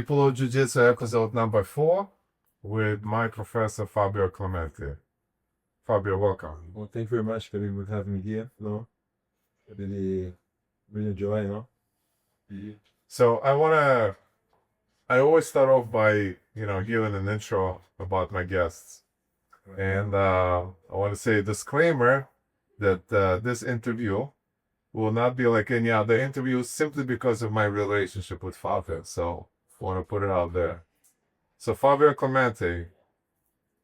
People of Jiu-Jitsu episode number 4 with my professor Fabio Clemente. Fabio, welcome. Well, thank you very much for having me here. I really enjoy, So I always start off by, giving an intro about my guests. And I want to say a disclaimer that this interview will not be like any other interview simply because of my relationship with Fabio. So I want to put it out there. So Fabio Clemente,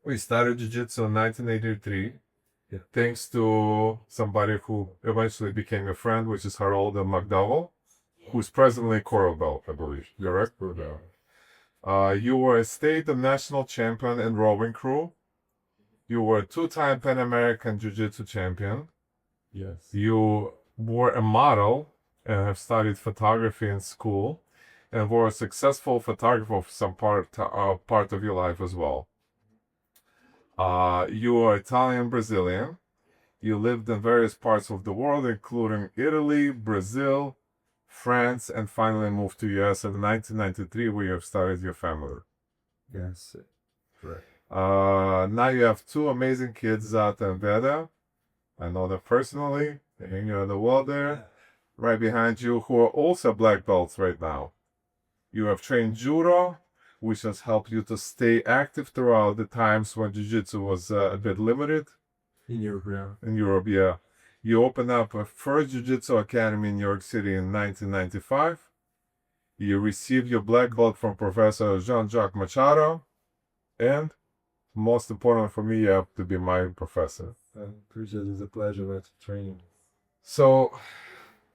we started Jiu-Jitsu in 1983, thanks to somebody who eventually became a friend, which is Herriot Machado, who's presently Coral Belt, I believe. Correct? You were a state and national champion in rowing crew. You were a 2-time Pan American Jiu-Jitsu champion. Yes. You were a model and have studied photography in school, and were a successful photographer for some part of your life as well. You are Italian Brazilian. You lived in various parts of the world, including Italy, Brazil, France, and finally moved to US in 1993, where you have started your family. Yes. Correct. Now you have 2 amazing kids, Zata and Vedha. I know them personally. They hang out in the wall there, right behind you, who are also black belts right now. You have trained Judo, which has helped you to stay active throughout the times when Jiu-Jitsu was a bit limited. In Europe, yeah. In Europe, yeah. You opened up a first Jiu-Jitsu academy in New York City in 1995. You received your black belt from Professor Jean-Jacques Machado. And most important for me, you have to be my professor. I appreciate it. It's a pleasure training. So,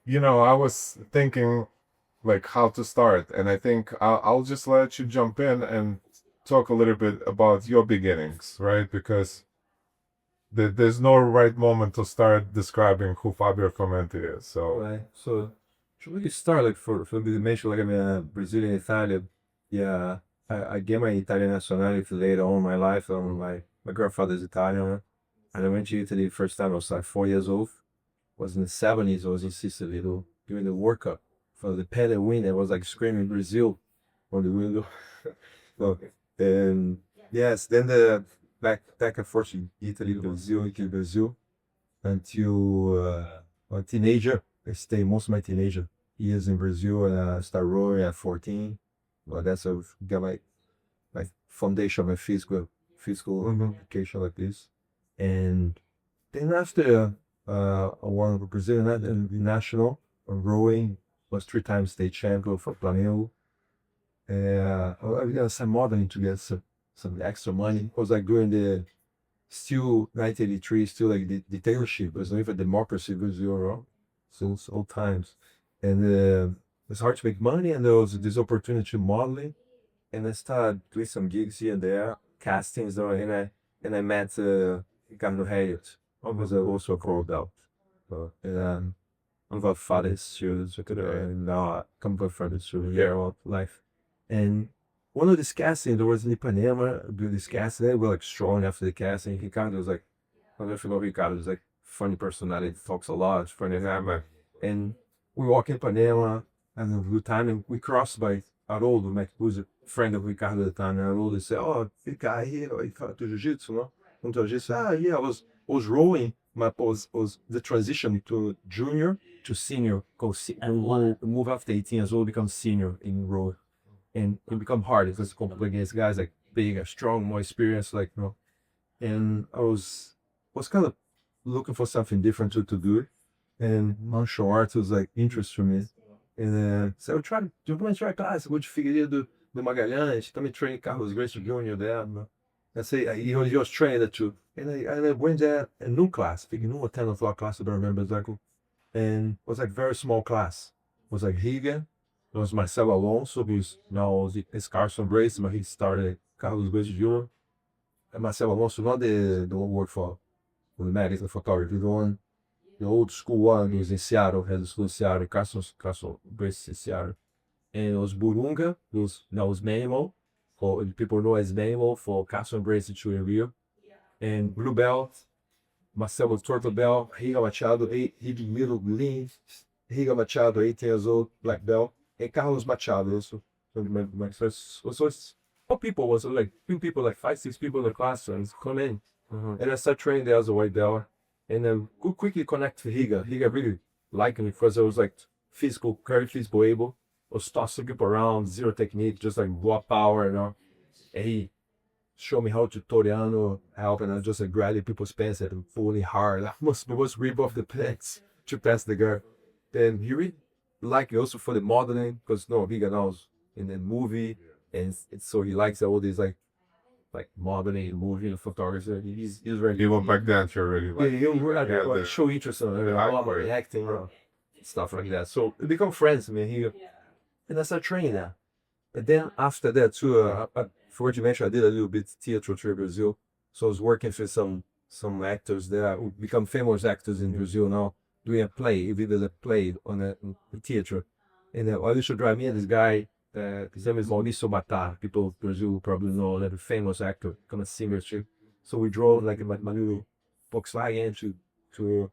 I was thinking like how to start, and I think I'll just let you jump in and talk a little bit about your beginnings, right? Because there's no right moment to start describing who Fabio Clemente is. So, Right. So, should we start like for the mention like I'm a Brazilian Italian? Yeah, I get my Italian nationality later on in my life. My grandfather's Italian, and I went to Italy the first time I was like 4 years old. Was in the 70s. I was in Sicily during the World Cup. For the pen and win, I was like screaming Brazil on the window. And yes, then the back and forth in Italy, Brazil, until a teenager. I stayed most of my teenager years in Brazil, and I started rowing at 14. Well, that's how I got my foundation, my physical education like this. And then after I won the Brazilian national rowing. Was 3 times state champion for Flamengo. I got some modeling to get some extra money. It was like during the still 1983, still like the dictatorship. It was not even democracy, it was Euro. So it's old times. And it's hard to make money, and there was this opportunity to modeling. And I started doing some gigs here and there, castings, and I met Ricardo Herriot. I was also a pro belt. One of our fathers students, and now come back from the year life. And one of these castings, there was in Ipanema, doing this casting, they were like strong after the casting. Ricardo was like, I don't know if you know Ricardo, was like funny personality, talks a lot, it's funny guy. And we walk in Ipanema, and a good time, and we crossed by Haroldo, who's a friend of Ricardo at the time, and Haroldo said, oh, the guy here, he fought to Jiu-Jitsu, no? And Jiu-Jitsu, yeah, I was rowing. Was the transition to junior to senior, and one move after 18 years old becomes senior in row, and it become hard because compete against guys like big, strong, more experienced, and I was kind of looking for something different to do, and martial arts was like interest for me, and so I tried to class, eu vou de Figueiredo do Magalhães, também trained Carlos Gracie Jr. there. I say he was trained that too. And I went there a new class, I think new 10 o'clock class, I don't remember exactly. And it was like very small class. It was like Higa, it was Marcelo Alonso, who's now is Carson Brace, but he started Carlos Gracie Jr. And Marcelo Alonso, not the one who worked for the magazine photography, the old school one was in Seattle, has a school in Seattle, Carson Brace in Seattle. And it was Burunga, was Manuel. For people know as Manuel for Carson Brace in Rio. And Blue Belt, Marcelo Turtle Belt, Riga Machado, middle lean, Riga Machado, 8 years old, black belt, and Carlos Machado, also So my first was all people was like few people, like 5, 6 people in the class, and come in. And I started training there as a white belt. And then could quickly connect to Higa. Higa really liked me because I was like physical, very physical able. Was tossing people around, zero technique, just like raw power, you know. And he showed me how to Toriano help, and I just like grabbing people's pants and pulling hard. I must rip off the pants to pass the guard. Then he really liked me also for the modeling, because no, Higa knows in the movie, and so he likes all these like modeling, movie, and photography. He's very Even back then, you already yeah, like. you were like, Yeah, show interest in acting, stuff like that. So we become friends, man. And I started training there. And then after that, too, I forgot to mention, I did a little bit theater through Brazil. So I was working for some actors there who become famous actors in Brazil now, doing a play. We did a play on a theater. And I used to drive me and this guy, his name is Machado. People in Brazil probably know that, a famous actor, kind of singer too. So we drove like my little Volkswagen to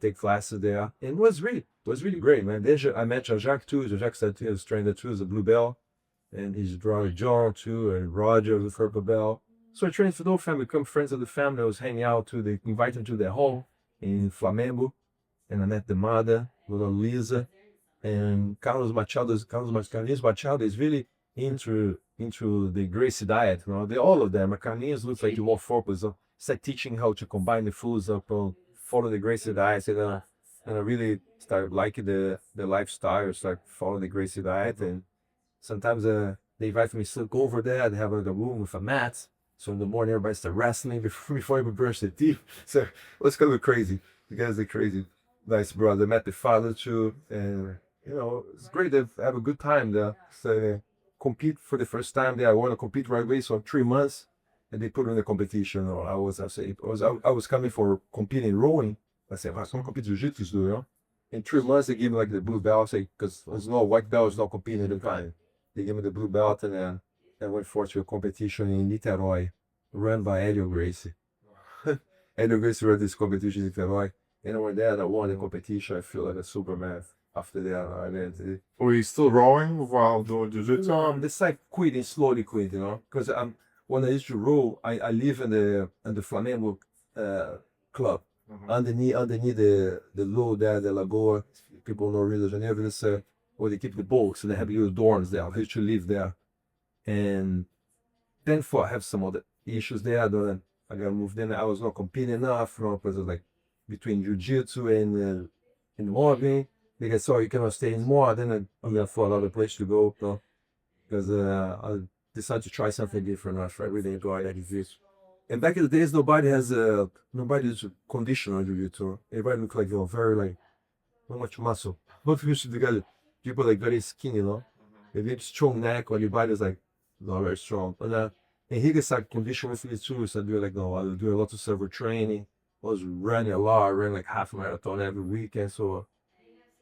take classes there, and it was really great, man. Then I met Jacques too. Jacques said he was trained there too as a blue belt, and he's drawing John too, and Roger with purple belt. So I trained for the whole family, become friends of the family. I was hanging out too. They invited me to their home in Flamengo, and I met the mother, little Lisa, and Carlos Machado is really into the Gracie diet. You know, all of them. Carlinhos looks like more focused on start teaching how to combine the foods up, follow the Gracie diet, and I really started liking the lifestyle. Start following the Gracie diet, and sometimes they invite me to go over there. They have a room with a mat. So in the morning, everybody starts wrestling before even brush their teeth. So it was kind of crazy. You guys are crazy. Nice brother. Met the father too, and it's great to have a good time there. So compete for the first time there. I want to compete right away. So 3 months, and they put me in the competition. Or I was coming for competing in rowing. I said, I was going to compete Jiu-Jitsu, you know. In 3 months, they gave me like the blue belt. Because there's no white belt, was not competing at the time. They gave me the blue belt, and then I went forward to a competition in Niterói, run by Herriot Gracie. Herriot Gracie ran this competition in Niterói. And I went there and I won the competition. I feel like a Superman. After that, Were you still rowing while doing jiu-jitsu? No, it's like slowly quit, you know. Because when I used to row, I live in the Flamengo club. Underneath the low there, the Lagoa. People know Rio de Janeiro. This where they keep the boats, so they have little dorms there. I used to live there, and then I have some other issues there. I got moved in. I was not competing enough, because it was like between jiu-jitsu and modeling. They said, sorry, you cannot stay anymore. Then I'm gonna find another place to go, because I decided to try something different. I really enjoy that jiu-jitsu. And back in the days, nobody is conditional jiu-jitsu. Everybody look like very like not much muscle. Not used to together. People like very skinny, They have strong neck, or your body is like not very strong. And he gets like condition with me too. So I do I do a lot of server training. I was running a lot. I ran like half a marathon every weekend. So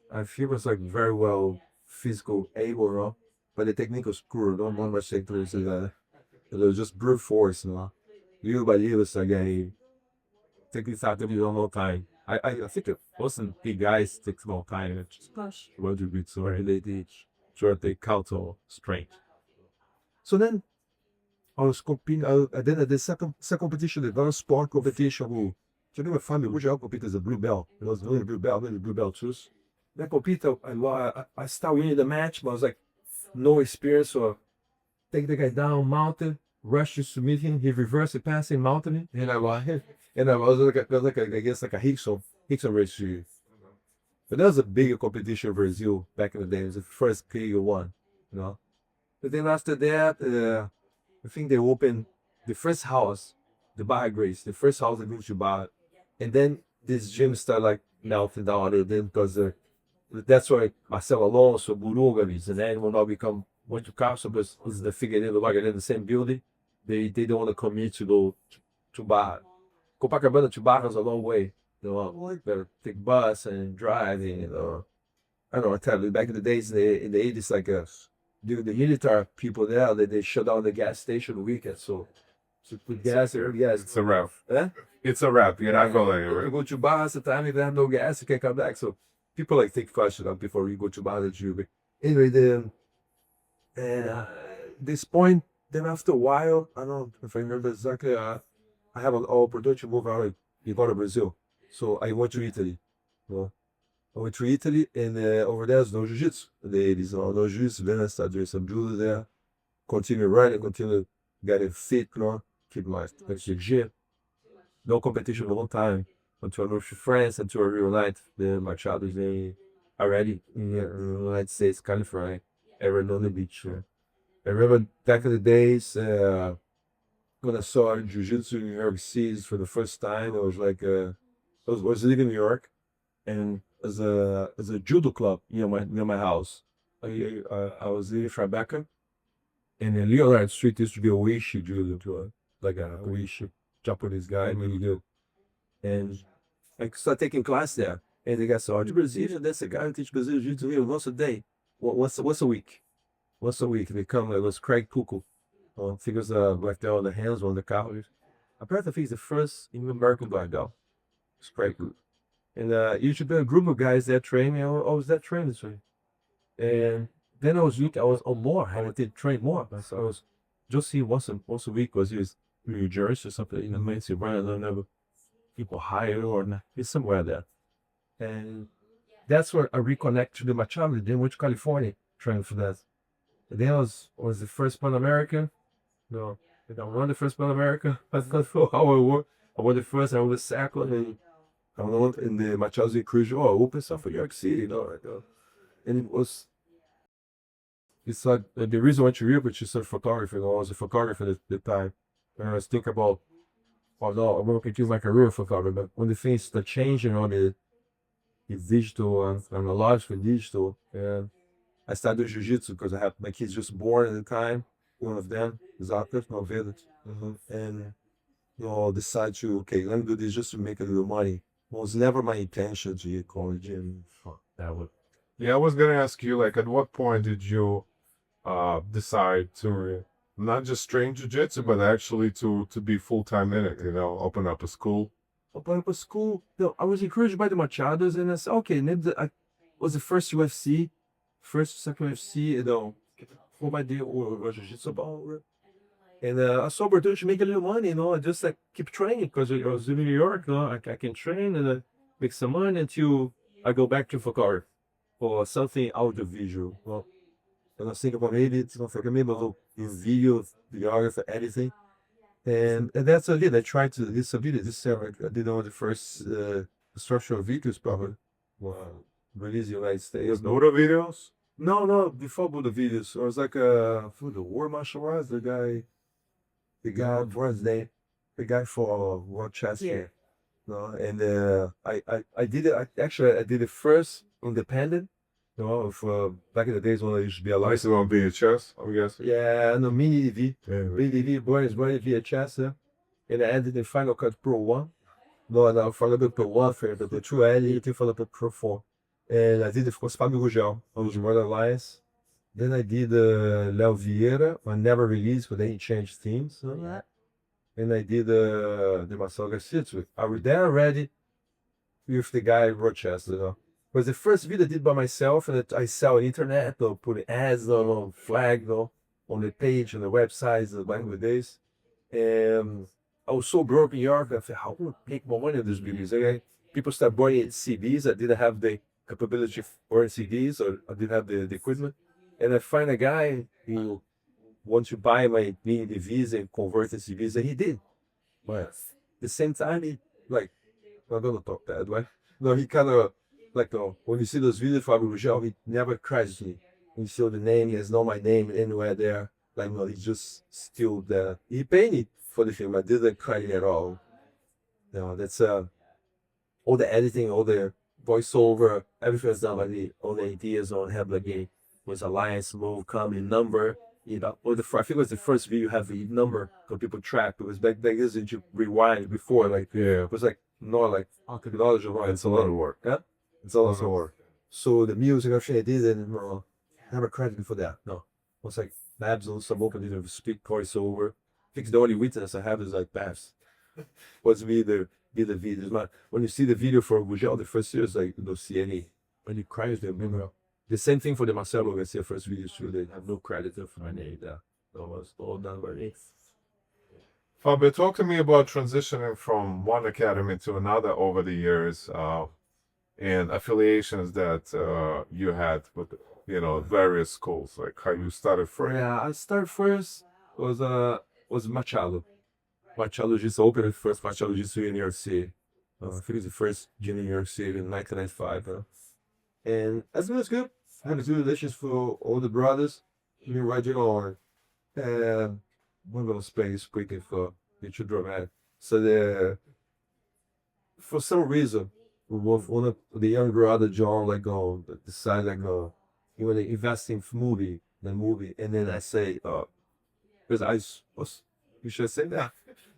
I feel was like very well physical able, but the technique was poor. Don't want much say to it was just brute force, Little by little, it's like I take this out every long time. I think it wasn't big guys takes more time. It's just well to be so they teach sure they counter strength. So then I was competing. Then at the second competition, the non-sport competition, so my family would help compete as a blue belt. It was really blue belt too. Then compete, I start winning the match, but I was like, no experience, so take the guy down, mounted, rush to submit him, he reversed the passing, mounted him, and I was like I guess like a Hickson race to you. But that was a bigger competition in Brazil back in the day. It was the first big one, But then after that, I think they opened the first house, the Barra Grace, the first house they moved to Barra. And then this gym started like melting down then because that's why Marcelo Alonso, Buruga, and then will now become went to Carso, but it's the Figueiredo like in the same building. They don't want to commute to go to Barra. Copacabana to Barra is a long way. Better take bus and drive. I don't know. I tell you, back in the days, in the 80s, like the military people there, they shut down the gas station on weekends. So put gas there, gas. It's a wrap. Huh? It's a wrap. You're not going anywhere. You go to Barra, the time if they have no gas, you can't come back. So people take caution before you go to Barra. Anyway, And this point, then after a while, I don't know if I remember exactly, I have an opportunity to move out and go to Brazil. So I went to Italy. You know. I went to Italy, and over there there's no jiu-jitsu. There's no jiu-jitsu. Then I started doing some judo there. Continue running, continue getting fit, you know, keep my gym. No competition for a long time. Until I moved to France, until I realized the Machado is already in the United States, California, Arizona Beach. I remember back in the days when I saw Jiu-Jitsu in New York City for the first time. I was like, I was living in New York, and as a judo club near my house. I was in Tribeca, and in Leonard Street used to be a Weishi judo to like a Weishi Japanese guy, really good. And I started taking class there, and the guy said, "Oh, the Brazilian, that's a guy who teach Brazilian jiu-jitsu here once a day, once a week, once a week." They come, it was Craig Kuku, figures black belt on the hands, on the calories. Apparently, I think he's the first even American black belt. It's Craig Kuku. And usually be a group of guys that train me. I was that training. And then I was on more. I wanted to train more. So I was just see once a week because he was in New Jersey or something. You know, maybe Brian, I don't know, people hired or not. It's somewhere there. And that's where I reconnect to the Machado. Then went to California training for that. And then I was the first Pan American. No, I won the first Pan American. That's not how I won. I won the first. I won the second. And I won in the Machado Cruise. Oh, open stuff for New York City. You know, and it's like the reason I went to Europe, which is photography. I was a photographer at the time. And I was thinking about, oh no, I'm going to continue my career in photography. But when the things start changing on it's digital and analogical digital, and I started doing jiu-jitsu because I had my kids just born at the time. One of them, Zata and Vedha. And decide to, okay, let me do this just to make a little money. It was never my intention to get college and that would. Yeah, I was gonna ask you, like, at what point did you decide to not just train jiu-jitsu, but actually to be full-time in it, open up a school? Open up a school. I was encouraged by the Machados, and I said, okay, maybe I was the first UFC, second UFC, for my day or jiu-jitsu about. And I saw opportunity to make a little money, I just like keep training because I was in New York, I can train and make some money until I go back to photography or something audiovisual. And I was thinking about maybe it's not for maybe a little video, videographer, editing. And that's what I did. I tried to do some video this year. I did all the first instructional videos probably. Wow. Released in the United States. Buddha videos? No, before Buddha videos. I was like for the war martial arts, the guy, what's his name? The guy for World Chess. Yeah. No, and I did it. I did it first independent. Back in the days when I used to be alive. Nice on VHS, I guess. Yeah, no, mini DV. Yeah. Mini DV, born VHS. And I ended in Final Cut Pro 1. No, não, Final Cut Pro 1, foi the 2L e tem Final Cut Pro 4. And I did it for Fabio Clemente, on the World Alliance. Then I did Léo Vieira, I never released because they changed themes. And I did the Marcelo Garcia. I was there already with the guy in Rochester. It was the first video I did by myself, and I sell on internet or put ads on flag on the page, on the websites back in the days. And I was so broke in New York, I thought, how can I make more money on these videos? Okay? People started buying CDs. I didn't have the capability of buying CDs, or I didn't have the equipment. And I find a guy who wants to buy my mini DVs and convert the CDs, and he did. But at the same time, he, like, I'm not going to talk that way. No, he kind of, like, when you see those videos for Fabio Clemente, he never cries me. He still the name, he has no my name anywhere there. Like, no, he just still there. He paid me for the film. I didn't cry at all. That's all the editing, all the voiceover, everything was done by me. All the ideas on have like a was alliance move, coming number. Or I think it was the first video you have the number for people track. It was back then isn't you rewind before, like Yeah. it was like not like technology. It's a lot of work. Yeah, it's a lot of work. So the music actually I did and never credited me for that. No, it was like labs on some open did speak voiceover. I think the only witness I have is like Babs. Was me the videos. But when you see the video for Gugel, the first year is like you don't see any when he cries the The same thing for the Marcelo Garcia first videos too. They have no credit for my name there. That was all done by me. Fabio, talk to me about transitioning from one academy to another over the years, and affiliations that you had with, various schools, like how you started first. Yeah, I started first was Machado. Machado just opened the first Machado Jiu-Jitsu in New York City. I think it's the first gym in New York City in 1995. And as good as good. I had a good relations for all the brothers. Me right on. One of those space quickly for the dramatic. So for some reason, one of the young brother John decided he want to invest in the movie, and then I say because you should say that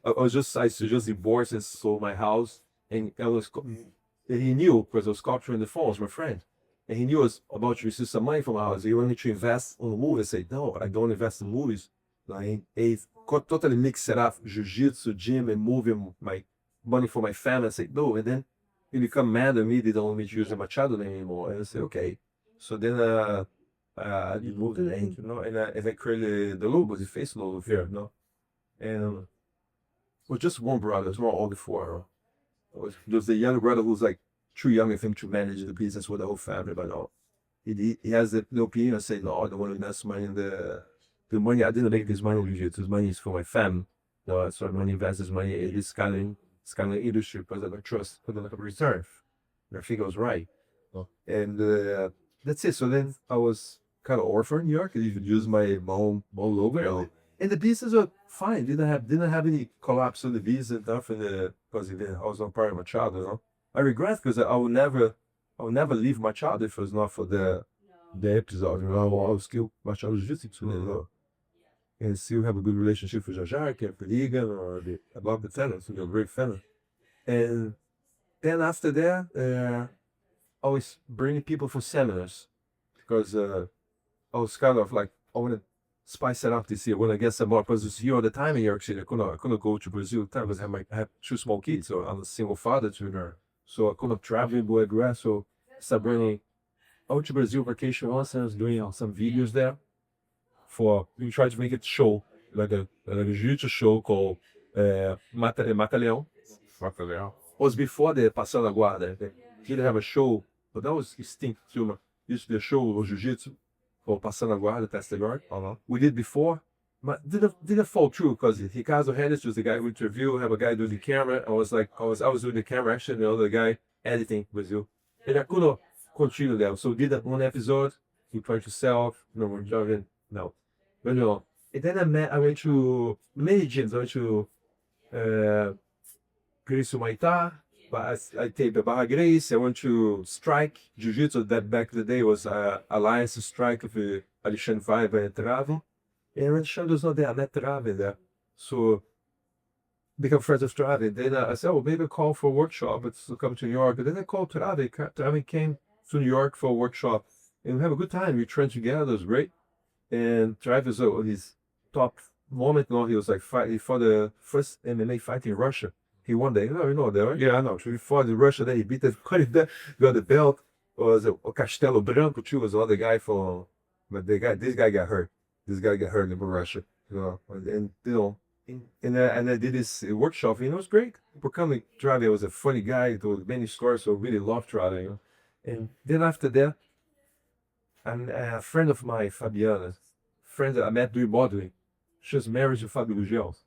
I used to just divorce and sold my house, and and he knew because I was capturing the phone, was my friend, and he knew I was about to receive some money from my house. He wanted to invest on the movie. I said no, I don't invest in movies. Like he totally mixed it up, jiu-jitsu, gym, and movie, my money for my family. I said no, and then he become mad at me. They don't want me to use the Machado name anymore. And I said okay. So then I moved the name, and I created the logo, the face logo here, and was just one brother. It's not all the four. There's the younger brother who's like too young, I think, to manage the business with the whole family. But no, he has the opinion. I say no, I don't want to invest money in the money. I didn't make this money with you. This money is for my family. No, so I'm going to invest this money in this kind of industry because I don't trust, because I don't have a reserve. And I think I was right. And that's it. So then I was kind of orphaned in New York. You could use my own logo. And the business were fine. Didn't have any collapse on the business and nothing because I was on part of Machado. I regret because I will never leave Machado if it was not for the episode. I will still Machado Jiu-Jitsu. And still have a good relationship with Jajar, Liga, or I love the fellas. They're great fellas. And then after that, I was bringing people for seminars because I was kind of like, I want to spice it up this year. When I get some more, because it's here all the time in New York City. I couldn't go to Brazil because I have two small kids, so I'm a single father to her. So I couldn't travel and go everywhere. So I started bringing out to Brazil vacation once, and I was doing some videos there. We tried to make it show, like a jiu-jitsu show called Mata-Leão. Was before the Passando a Guarda. They didn't have a show, but that was extinct too. Used to be a show of jiu-jitsu called Passando a Guarda, Test the Guard. We did before, but didn't fall through because Ricardo Herriot was the guy who interviewed, have a guy doing the camera. I was doing the camera actually, the other guy editing Brazil. And I couldn't continue that. So we did that one episode. We tried to sell, we're jogging. No. But no. And then I went to many gyms. I went to Grace Maitá, but I taped Barra Grace. I went to Strike Jiu-Jitsu. That back in the day was Alliance Strike with Alexandre Vaiva and Traven. And Alexandre's not there, I met Traven there. So become friends with Traven. Then I said, maybe I'll call for a workshop. It's to come to New York. And then I called Traven. Traven came to New York for a workshop. And we have a good time. We trained together. It was great. And Travis, his top moment, he was like he fought the first MMA fight in Russia. He won that. You know that, right? Yeah, I know. So he fought in Russia, then he beat got the belt. Was Castelo Branco too, was another guy but this guy got hurt. This guy got hurt in Russia. And I did this workshop, it was great. People coming, Travis was a funny guy, told many stories, so I really loved Travis, And then after that, and a friend of mine, Fabiana, friend that I met doing modeling, she was married to Fabio Clemente.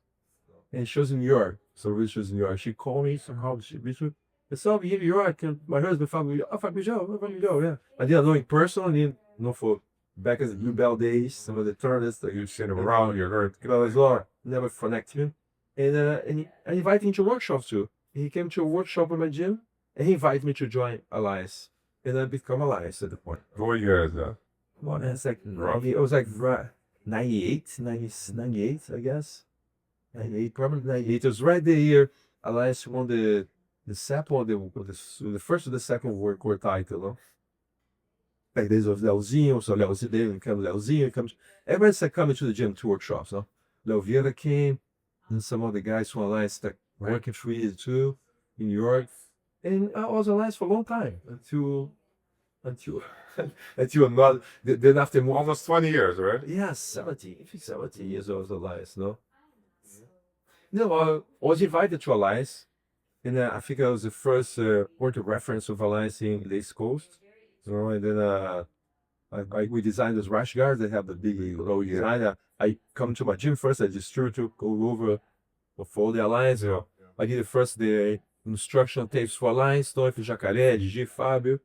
And she was in New York. So she was in New York. She called me somehow. She said, I'm in New York. And my husband, Fabio Clemente, yeah. I didn't know in person. I didn't know for back in the Blue Bell days, some of the tournaments that you see him around, you heard. Never connected him. And I invited him to workshops too. He came to a workshop in my gym and he invited me to join Alliance. And I become Alliance at the point. What year is that? Well, it's like, it was like 98, I guess. 98, probably 98. It was right the year Alliance won the SEP or the first or the second world title. Like this was Leozinho, so Leozinho comes. Everybody started coming to the gym to workshops. Leo Vieira came, and some other guys from Alliance that working for years too in New York. And I was Alliance for a long time until until until not. Then after more, Almost 20 years, right? yeah, 17, I think 17 years old Alliance, no? No, I was invited to Alliance, and I think I was the first point of reference of Alliance in the East Coast. So, and then we designed those rash guards. They have the big low design. I come to my gym first. I distribute to go over for the Alliance. Yeah. I did the first the instructional tapes for Alliance, então eu fiz Jacaré, Gigi, Fabio,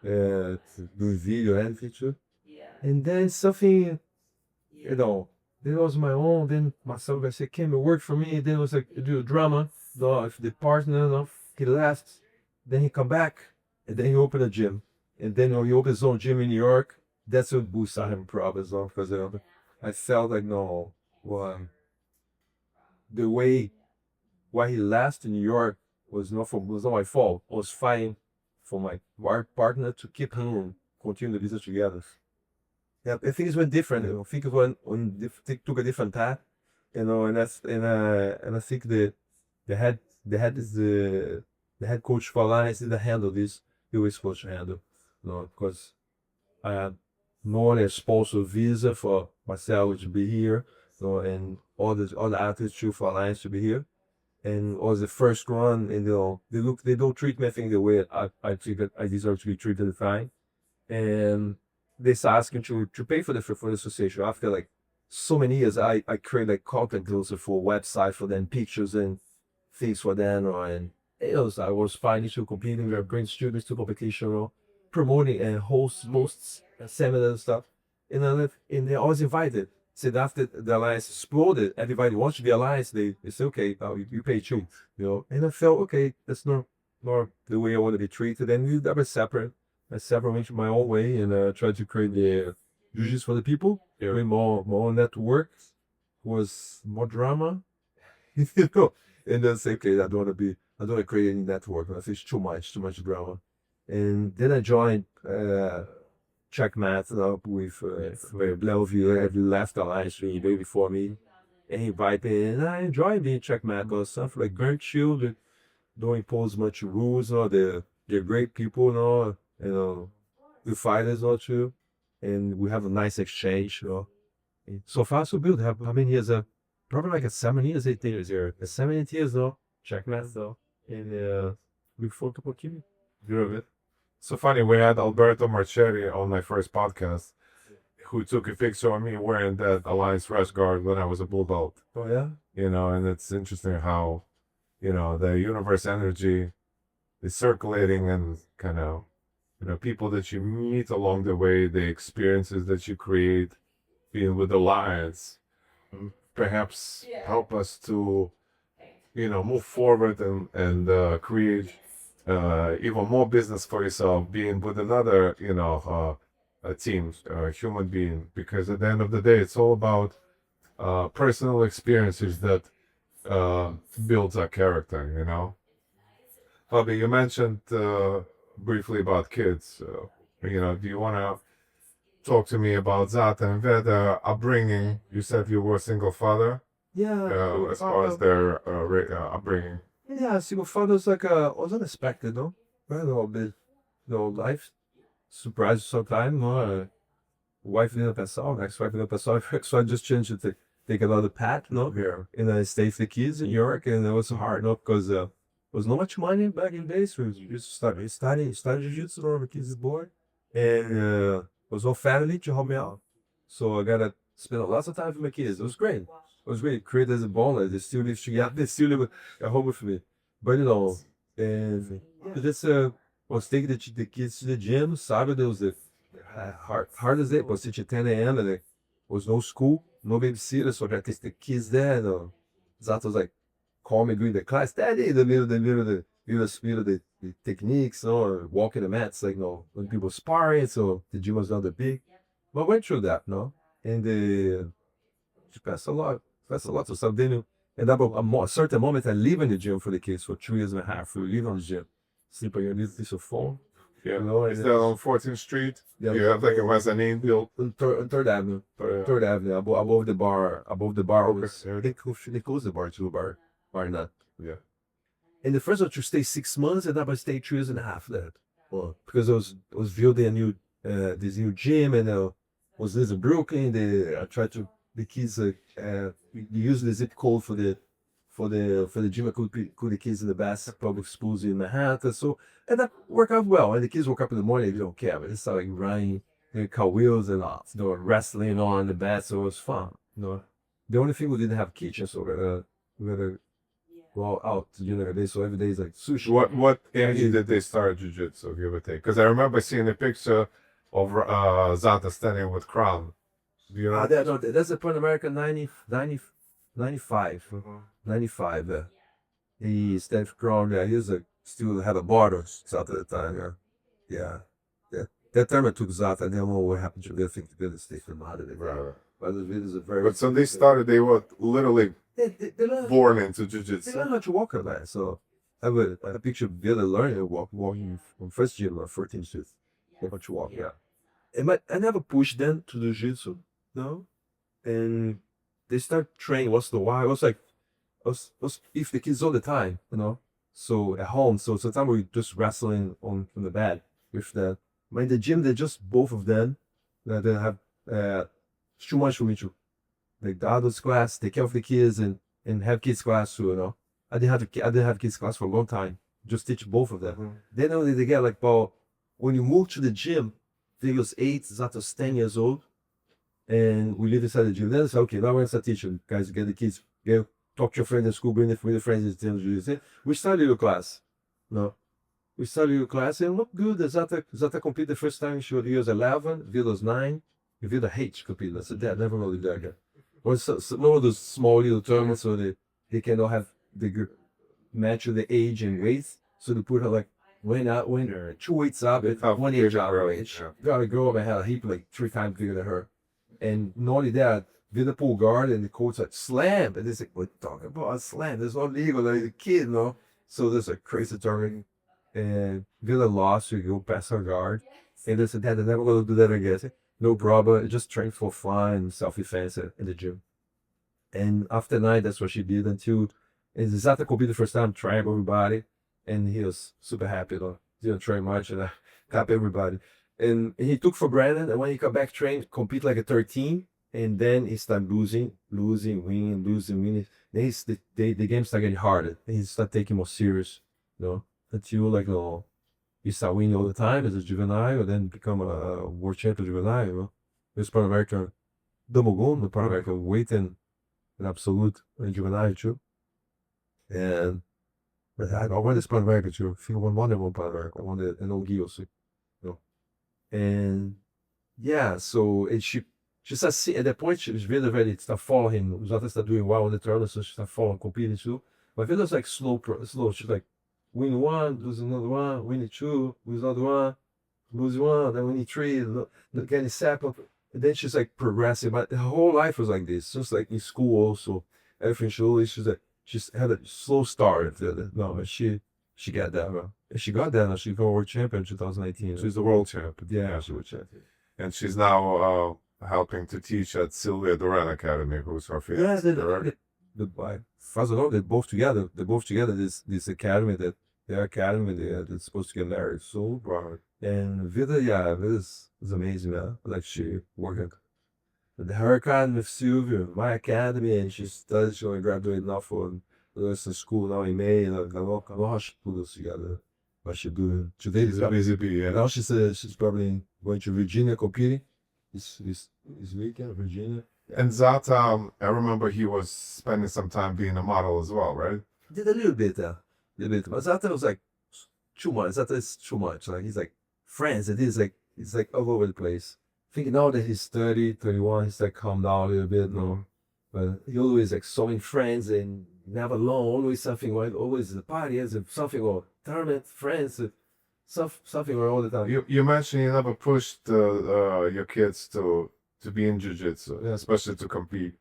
do video, anything too. And then something, then it was my own. Then Marcelo Garcia came and worked for me. Then it was like do drama. The partner, he left. Then he come back, and then he opened a gym. And then when he opened his own gym in New York, that's what boosted him problems, because I felt like the way why he left in New York was not my fault. I was fighting for my partner to keep him continue the business together. Yeah, I think it went different. I think it took a different path, and I think the head coach for Alliance didn't handle this he was supposed to handle, because I had no other sponsor visa for Marcelo to be here, and all the athletes too for Alliance to be here, and was the first one, and they don't treat me I think the way I think that I deserve to be treated fine, and they asking to pay for the association. After like so many years, I create like content also for website for them, pictures and things for them, and I was finally to competing, bring students to competition, promoting and host most seminars and stuff. And I was invited. Said after the Alliance exploded, everybody wants to be Alliance. They say, okay, you pay too, And I felt, okay, that's not the way I want to be treated. And we were separate. I separated my own way and tried to create the Jiu-Jitsu for the people. Yeah. With more network, was more drama. And then say, okay, I don't want to create any network. I think it's too much drama. And then I joined Checkmat with Bellevue. Had left Alliance way before me. And he invited me, and I enjoy being Checkmat because something like very chill. They don't impose much rules. They're great people. The fighters too, and we have a nice exchange. And so far so good. How many years? Probably like 7 years, 8 years here. 7, 8 years though. Checkmat though, and look forward to continue. Good. So funny, we had Alberto Marchetti on my first podcast, who took a picture of me wearing that Alliance rash guard when I was a blue belt. Oh yeah. And it's interesting how, the universe energy is circulating, and kind of, people that you meet along the way, the experiences that you create, being with Alliance, perhaps help us to, move forward and create even more business for yourself, being with another, a team, a human being, because at the end of the day, it's all about personal experiences that builds our character, Fabio, you mentioned briefly about kids. Do you want to talk to me about Zata and Vedha upbringing? You said you were a single father. Yeah. As far as their upbringing. Yeah, single father was was unexpected, no? Right, a little bit, life surprised sometimes, wife didn't pass out, ex-wife didn't pass out, so I just changed to take another path, here. And I stayed with the kids in New York, and it was hard, because there was not much money back in the days. We just studied Jiu-Jitsu when the kids were born, and was no family to help me out. So I gotta spend lots of time with my kids. It was great. It was great. Create as a baller. They still live together. They still live at home with me. But and just was taking the kids to the gym. Saturday was the hardest day. Was at 10 a.m. and there was no school, no babysitter, so I got to take the kids there. Zata was like, call me during the class. Daddy, the middle of the techniques, or walking the mats, like when people sparring. So the gym was not that big. But I went through that, and passed a lot of stuff. Then and at a certain moment, I live in the gym for the kids for 3 years and a half. We live on the gym, sleep on your little phone. Yeah, is that on 14th Street? Yeah, you have like a mezzanine built on Third Avenue. Third Avenue, above the bar. They closed the bar to a bar not. Yeah. And the first one to stay 6 months, and I stayed 3 years and a half there. Or because I was building a new this new gym, and was living in Brooklyn. I tried to the kids we use the zip code for the gym. I could the kids in the best public schools in Manhattan. So and that worked out well. And the kids woke up in the morning, they don't care, but they started like running, car wheels and wrestling on the bed. So it was fun. The only thing we didn't have kitchen, so we gotta go out to dinner every day. So every day is like sushi. What age did they start jiu-jitsu, give or take? Because I remember seeing a picture of Zata standing with Crown. Do you know? That's a Pan American 95. 95. He Steph Crown, he was still had a border Zata at the time. Yeah. That time I took Zata, and then what happened to me, I think the state from Machado. Right. But the videos are very. But so they were literally they learn, born into they jiu-jitsu. learn how to walk on that. So I have a picture of Vedha learning walking from first gym or 14th Street. How to walk, yeah. I never pushed them to do jiu-jitsu, no. And they start training once in a while. I was like, I was if the kids all the time, So at home, so sometimes we just wrestling on the bed with that. But in the gym, they're just both of them. That they have it's too much for me to like the adults class, take care of the kids and have kids class too. I didn't have kids class for a long time. Just teach both of them. Then only they get like, well, when you move to the gym, they was 8, Zata's 10 years old, and we live inside the gym. Then I said, okay, now we're gonna start teaching guys, get the kids, talk to your friends in school, bring the friends in the we started your class. We started your class and looked good. Zata competed the first time. He was 11, Vedha was 9. Vedha hates competing. I said, Dad, never really did that. Or so one of those small little tournaments so they cannot have the match of the age and weight. So they put her like went 2 weights up, 1 age out of age. Got a girl that had a hip like 3 times bigger than her. And not only that, Vedha pull guard and the coach like slam. And they say, what are you talking about? A slam. That's not legal. Like a kid, So there's a crazy tournament. And Vedha lost, so you go past her guard. And they said, Dad, I'm never going to do that again. I said, no problem, just train for fun and self-defense in the gym. And after night, that's what she did until Zata competed the first time, trained everybody. And he was super happy, didn't train much, and happy everybody. And he took for granted, and when he got back trained, compete like a 13, and then he started losing, winning. Then the game started getting harder. And he started taking more serious, until like you start winning all the time as a juvenile, and then become a world champion juvenile. He was Pan American double gold, the Pan American weight and absolute in juvenile too. And I won this Pan American too. I think I won one Pan American. I won an OG also. And yeah, so she starts at that point she's really start following him. Zata started doing well on the tournament, so she started following, competing too. But Vedha's like slow. She's like win 1, lose another 1, win 2, lose another 1, lose 1, then win 3, getting second. And then she's like progressive. But her whole life was like this. Just like in school also, everything she's had a slow start. No, she got that. And she got that. And she got world champion in 2018. She's the world champion. Yeah, she's world champion. And she's now helping to teach at Sylvia Duran Academy, who's her favorite. Yeah, as I know, they're both together. This academy they're supposed to get married. So, and Vedha is amazing, man. Like she working at her academy with Sylvia, my academy, and she's going to graduate now for the rest of school now in May. And I know how she put this together. What she doing today? She's a busy bee, yeah. Now she said she's probably going to Virginia competing. This weekend, Virginia. And Zata, I remember he was spending some time being a model as well, right? Did a little bit, But Zata was like too much. Zata is too much. Like he's like friends. It's like all over the place. I think now that he's 30, 31, he's like calmed down a little bit, But he always like so many friends and never alone. Always something. Always the party, something or tournament, friends, something all the time. You mentioned you never pushed your kids to be in jiu-jitsu, especially to compete.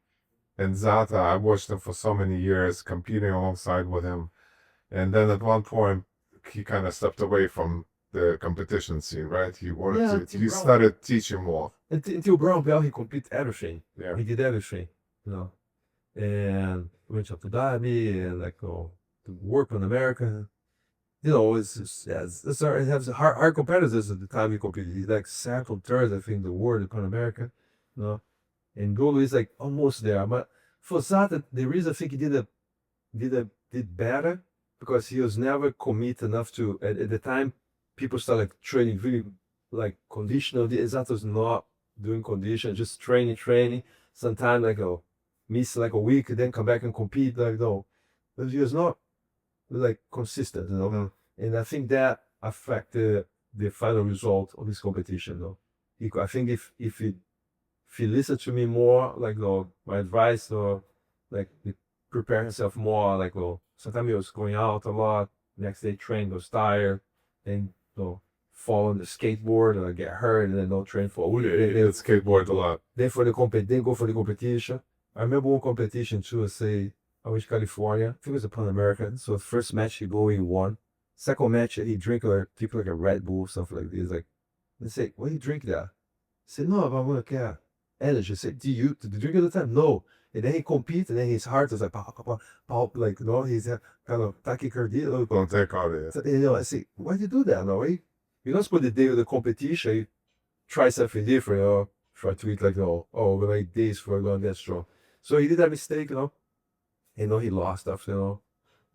And Zata, I watched him for so many years, competing alongside with him. And then at one point, he kind of stepped away from the competition scene, right? He started teaching more. Until brown belt, he competed everything. Yeah. He did everything, And went to Abu Dhabi and to work in America. you know, it has hard competitors at the time he competed. He's like second, third, I think, the world in Pan America, you know. And Golo is like almost there. But for Zata, the reason I think he did better because he was never committed enough to. At the time, people started like training really like conditional. Zata was not doing condition, just training. Sometimes like miss like a week, then come back and compete. Like no, but he was not like consistent, you know. And I think that affected the final result of this competition. Though, I think if he listened to me more, like my advice, or like he prepare himself more, like sometimes he was going out a lot. Next day train was tired, and fall on the skateboard or get hurt, and then don't train for a week. They skateboard a lot. Then go for the competition. I remember one competition too. I was in California. I think it was a Pan American. So first match he go, he won. Second match he drink like a Red Bull, stuff like this. Like they say, why you drink that? I said, no, but I want to get energy. I said, did you drink at the time? No. And then he compete, and then his heart is like pop, like he's kind of tachycardia. Don't take all this. So, I say, why do you do that? No, you're not supposed to do the competition. You try something different, or try to eat like when I eat this for going that strong. So he did that mistake, and he lost after,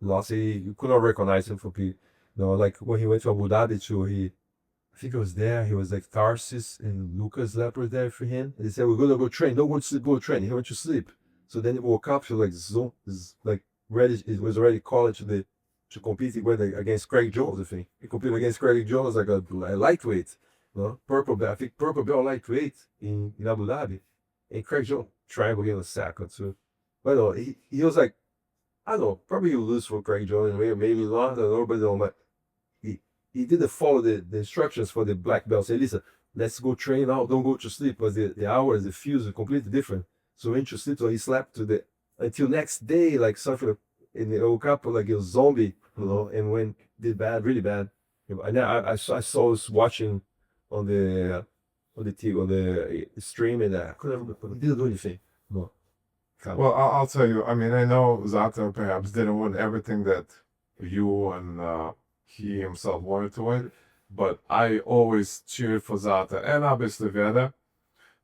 lost. You could not recognize him for people. Like when he went to Abu Dhabi too, I think it was there. He was like Tarsis and Lucas Lepri there for him. And they said, we're gonna go train. Don't go to sleep, go train. He went to sleep. So then he woke up to like ready. It was already called to compete. He went against Craig Jones, I think. He competed against Craig Jones like a lightweight. Purple belt. I think purple belt lightweight in Abu Dhabi. And Craig Jones triangle in a sack or two. But he was like, I don't know, probably you lose for Craig Jones, maybe not, I don't know, but he didn't follow the instructions for the black belt. Say, listen, let's go train out, don't go to sleep, because the hours, the fuse are completely different. So went to sleep, so he slept until next day, like something, and he woke up like a zombie, and went, did bad, really bad. And I saw us watching on the TV, on the stream, and I didn't do anything. No. Well, I'll tell you, I mean, I know Zata perhaps didn't win everything that you and he himself wanted to win, but I always cheered for Zata and obviously Vedha.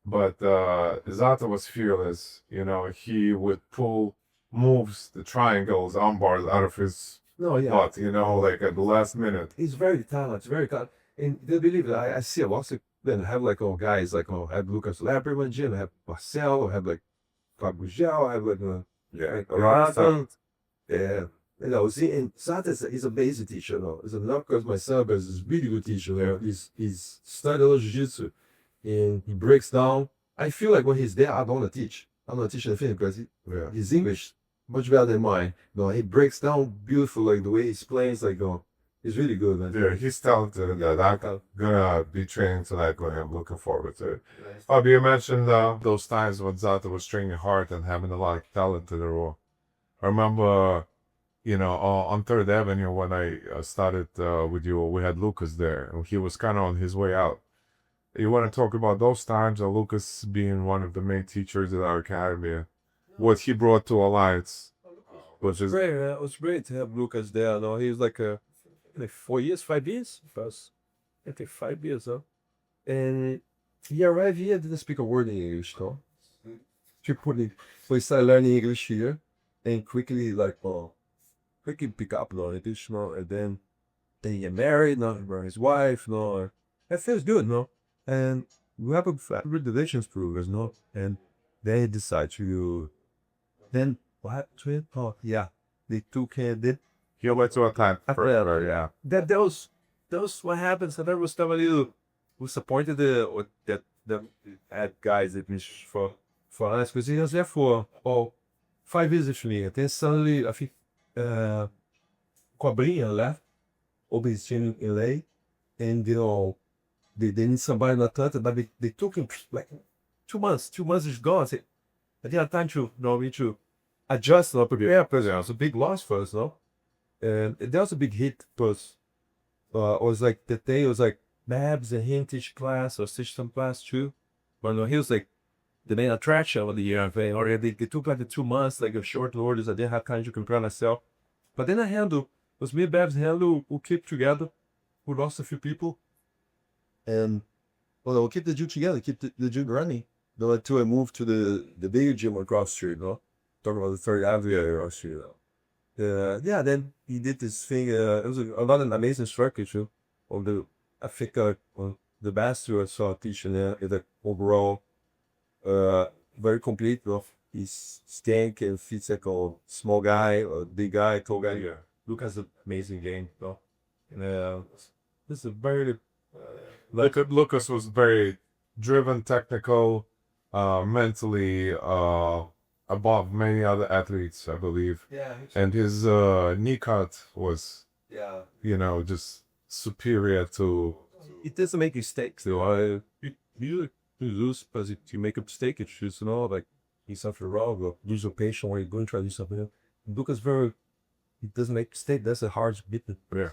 But Zata was fearless. He would pull moves, the triangles, arm bars out of his butt, like at the last minute. He's very talented, And they believe that I see a lot of then have like guys like I have Lucas Lepri in gym, I have Marcelo, I have like Fabio Gel, I have like Ricardo. Yeah. And Zata is amazing teacher, It's not because my son, but he's a really good teacher. He's studied Jiu-Jitsu, and he breaks down. I feel like when he's there, I don't want to teach. I'm not teaching anything because his English much better than mine. He breaks down beautiful, like the way he explains, like he's really good, man. Yeah, he's talented, and I'm gonna be training tonight with him. Looking forward to it. Fabio, you mentioned those times when Zata was training hard and having a lot of talent in the row. I remember, on 3rd Avenue when I started with you, we had Lucas there, and he was kind of on his way out. You want to talk about those times, and Lucas being one of the main teachers at our academy, what he brought to Alliance, which is great. It was great to have Lucas there. He was like 4 years, 5 years, I think 5 years, and he arrived here, didn't speak a word in English, So he started learning English here, and quickly pick up English, and then he get married, his wife, That feels good, And we have a good relations through us, And then he decided to, then what happened to it? Oh, yeah, they took him, he went to a time forever, yeah. That was what happens. And I was telling you, disappointed that had guys that finished for us, because he was there for 5 years actually. And then suddenly, I think Cobrinha left, opened his gym in LA, and they need somebody in Atlanta, but they took him like 2 months. 2 months is gone. I didn't have time to adjust, because it was a big loss for us, And that was a big hit, because it was like that day, it was like Babs and him teach class, or teach some class too. But he was like the main attraction of the year. Or they took like the 2 months, like a short orders. I didn't have time to compare myself. But then I handled was me and Babs and Hello who kept together. We lost a few people. And well, we'll keep the gym together, keep the gym running. Then until I moved to the bigger gym across the street, talking about the Third Avenue across the street. Yeah, then he did this thing. It was another amazing instructor too. I think the master I saw teaching there is overall very complete. He's stank and fits like a small guy, or big guy, tall guy. Yeah. Luke has an amazing game. And this is a very Lucas was very driven, technical, mentally above many other athletes, I believe. yeah. And his knee cut was, just superior to. It doesn't make mistakes though. You lose because if you make a mistake, it's just like he's something wrong or lose your patience when you're going to try to do something. Lucas he doesn't make mistakes. That's a hard bit. Yeah.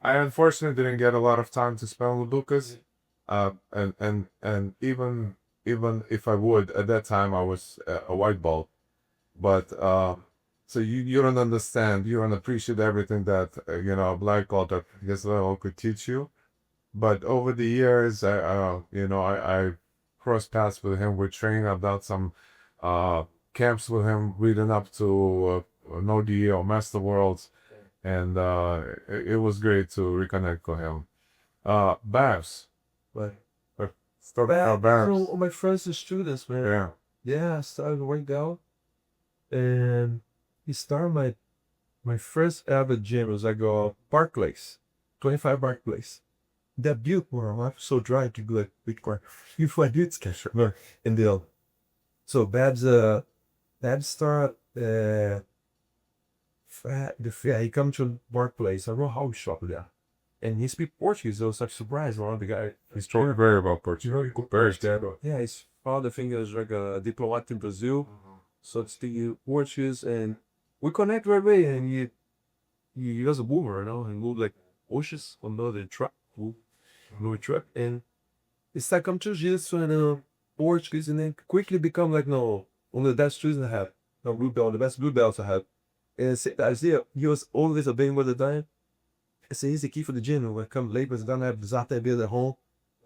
I unfortunately didn't get a lot of time to spend with Lucas. And even if I would, at that time I was a white belt. But so you don't understand, you don't appreciate everything that a black belt at this level could teach you. But over the years, I crossed paths with him. We're training. I've done some camps with him, leading up to an ODE or Master Worlds, and it was great to reconnect with him. Babs. But Babs. my friends and students, man. Yeah. Yeah, I started working out, and he started my first ever gym was like a Park Place, 25 Park Place. That beautiful, I'm so dry to go like big car. You find it, sure. And then, so Babs started he come to workplace. I don't know how he shop there, and he speak Portuguese. I was like surprised. One of the guy, He's talking very about Portuguese. Very stand. yeah, his father thing is like a diplomat in Brazil, so it's the Portuguese, and we connect right away. And he was a boomer, and moved like oceans on the truck, truck, and he started come to Jiu-Jitsu and Portuguese, and then quickly become like one of the best students I have, blue belt, the best blue belts I have. And I see he was always available at the time. I say he's the key for the gym. When I come late, but I don't have Zata and Vedha at home.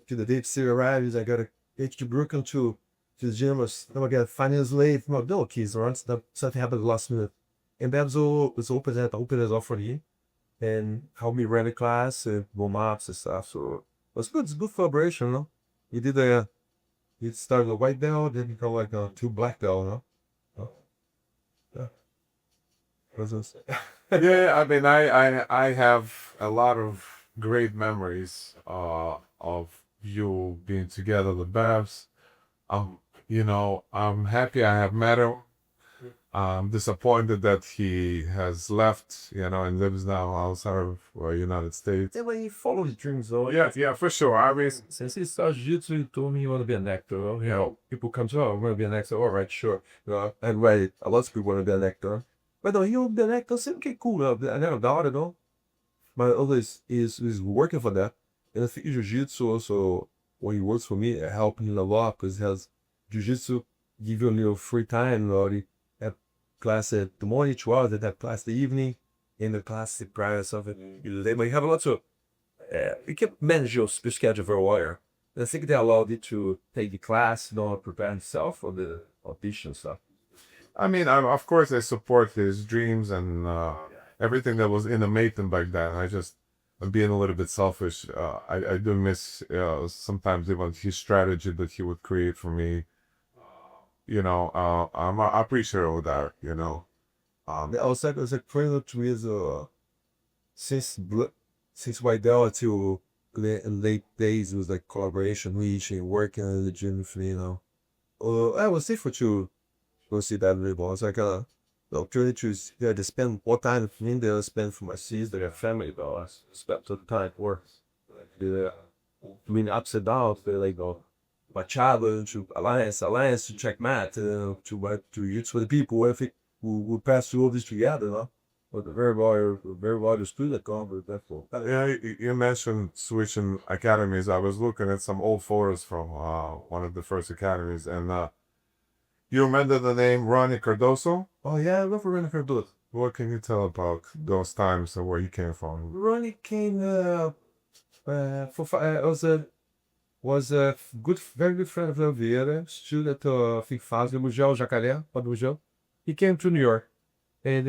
To the day still arrives, I gotta get to Brooklyn to the gym. I gotta finance late. No keys around. Something happened last minute. And Babs was open as offer here, and helped me run a class, warm ups and stuff. So it was good. It's good collaboration, He started a white belt, then become like a 2 black belt, Yeah. Yeah, I mean, I have a lot of great memories of you being together with Babs. I'm happy I have met him. I'm disappointed that he has left, and lives now outside of United States. Yeah, but he followed his dreams, though. Yeah, for sure. I mean, Since he started jiu-jitsu, he told me he want to be an actor. People come to, I want to be an actor. All right, sure. And right, a lot of people want to be an actor. But no, he want to be an actor. I said, okay, cool. I never doubt it, But always is working for that. And I think jiu-jitsu also, when he works for me, it helped him a lot because he has jiu-jitsu give you a little free time, He have class at the morning, 2 hours, then have class the evening, in the class the prior something. But you have a lot of, you can manage your schedule very well. And I think they allowed you to take the class, prepare himself for the audition stuff. I mean, of course, I support his dreams and everything that was intimate back then. I'm being a little bit selfish. I do miss sometimes even his strategy that he would create for me. I appreciate all that. I was like training to his since white belt to late days. It was like collaboration, reaching, working at the gym for me. I was safe for you. Go see that really. I was like, the opportunity to spend more time with me than I spend for my sister and family, though. I spent the time for ups and downs, like Machado to Alliance to Checkmat to youth for the people. I think we pass through all this together, But very well understood that but that's all. Yeah, you mentioned switching academies. I was looking at some old photos from one of the first academies, and you remember the name Ronny Cardoso? Oh yeah, I love Ronny Cardoso. What can you tell about those times and where you came from? Ronny came was a good, very good friend of Vedha, student I think Fabio Mugel, Jacaré, Fabio Mugel. He came to New York, and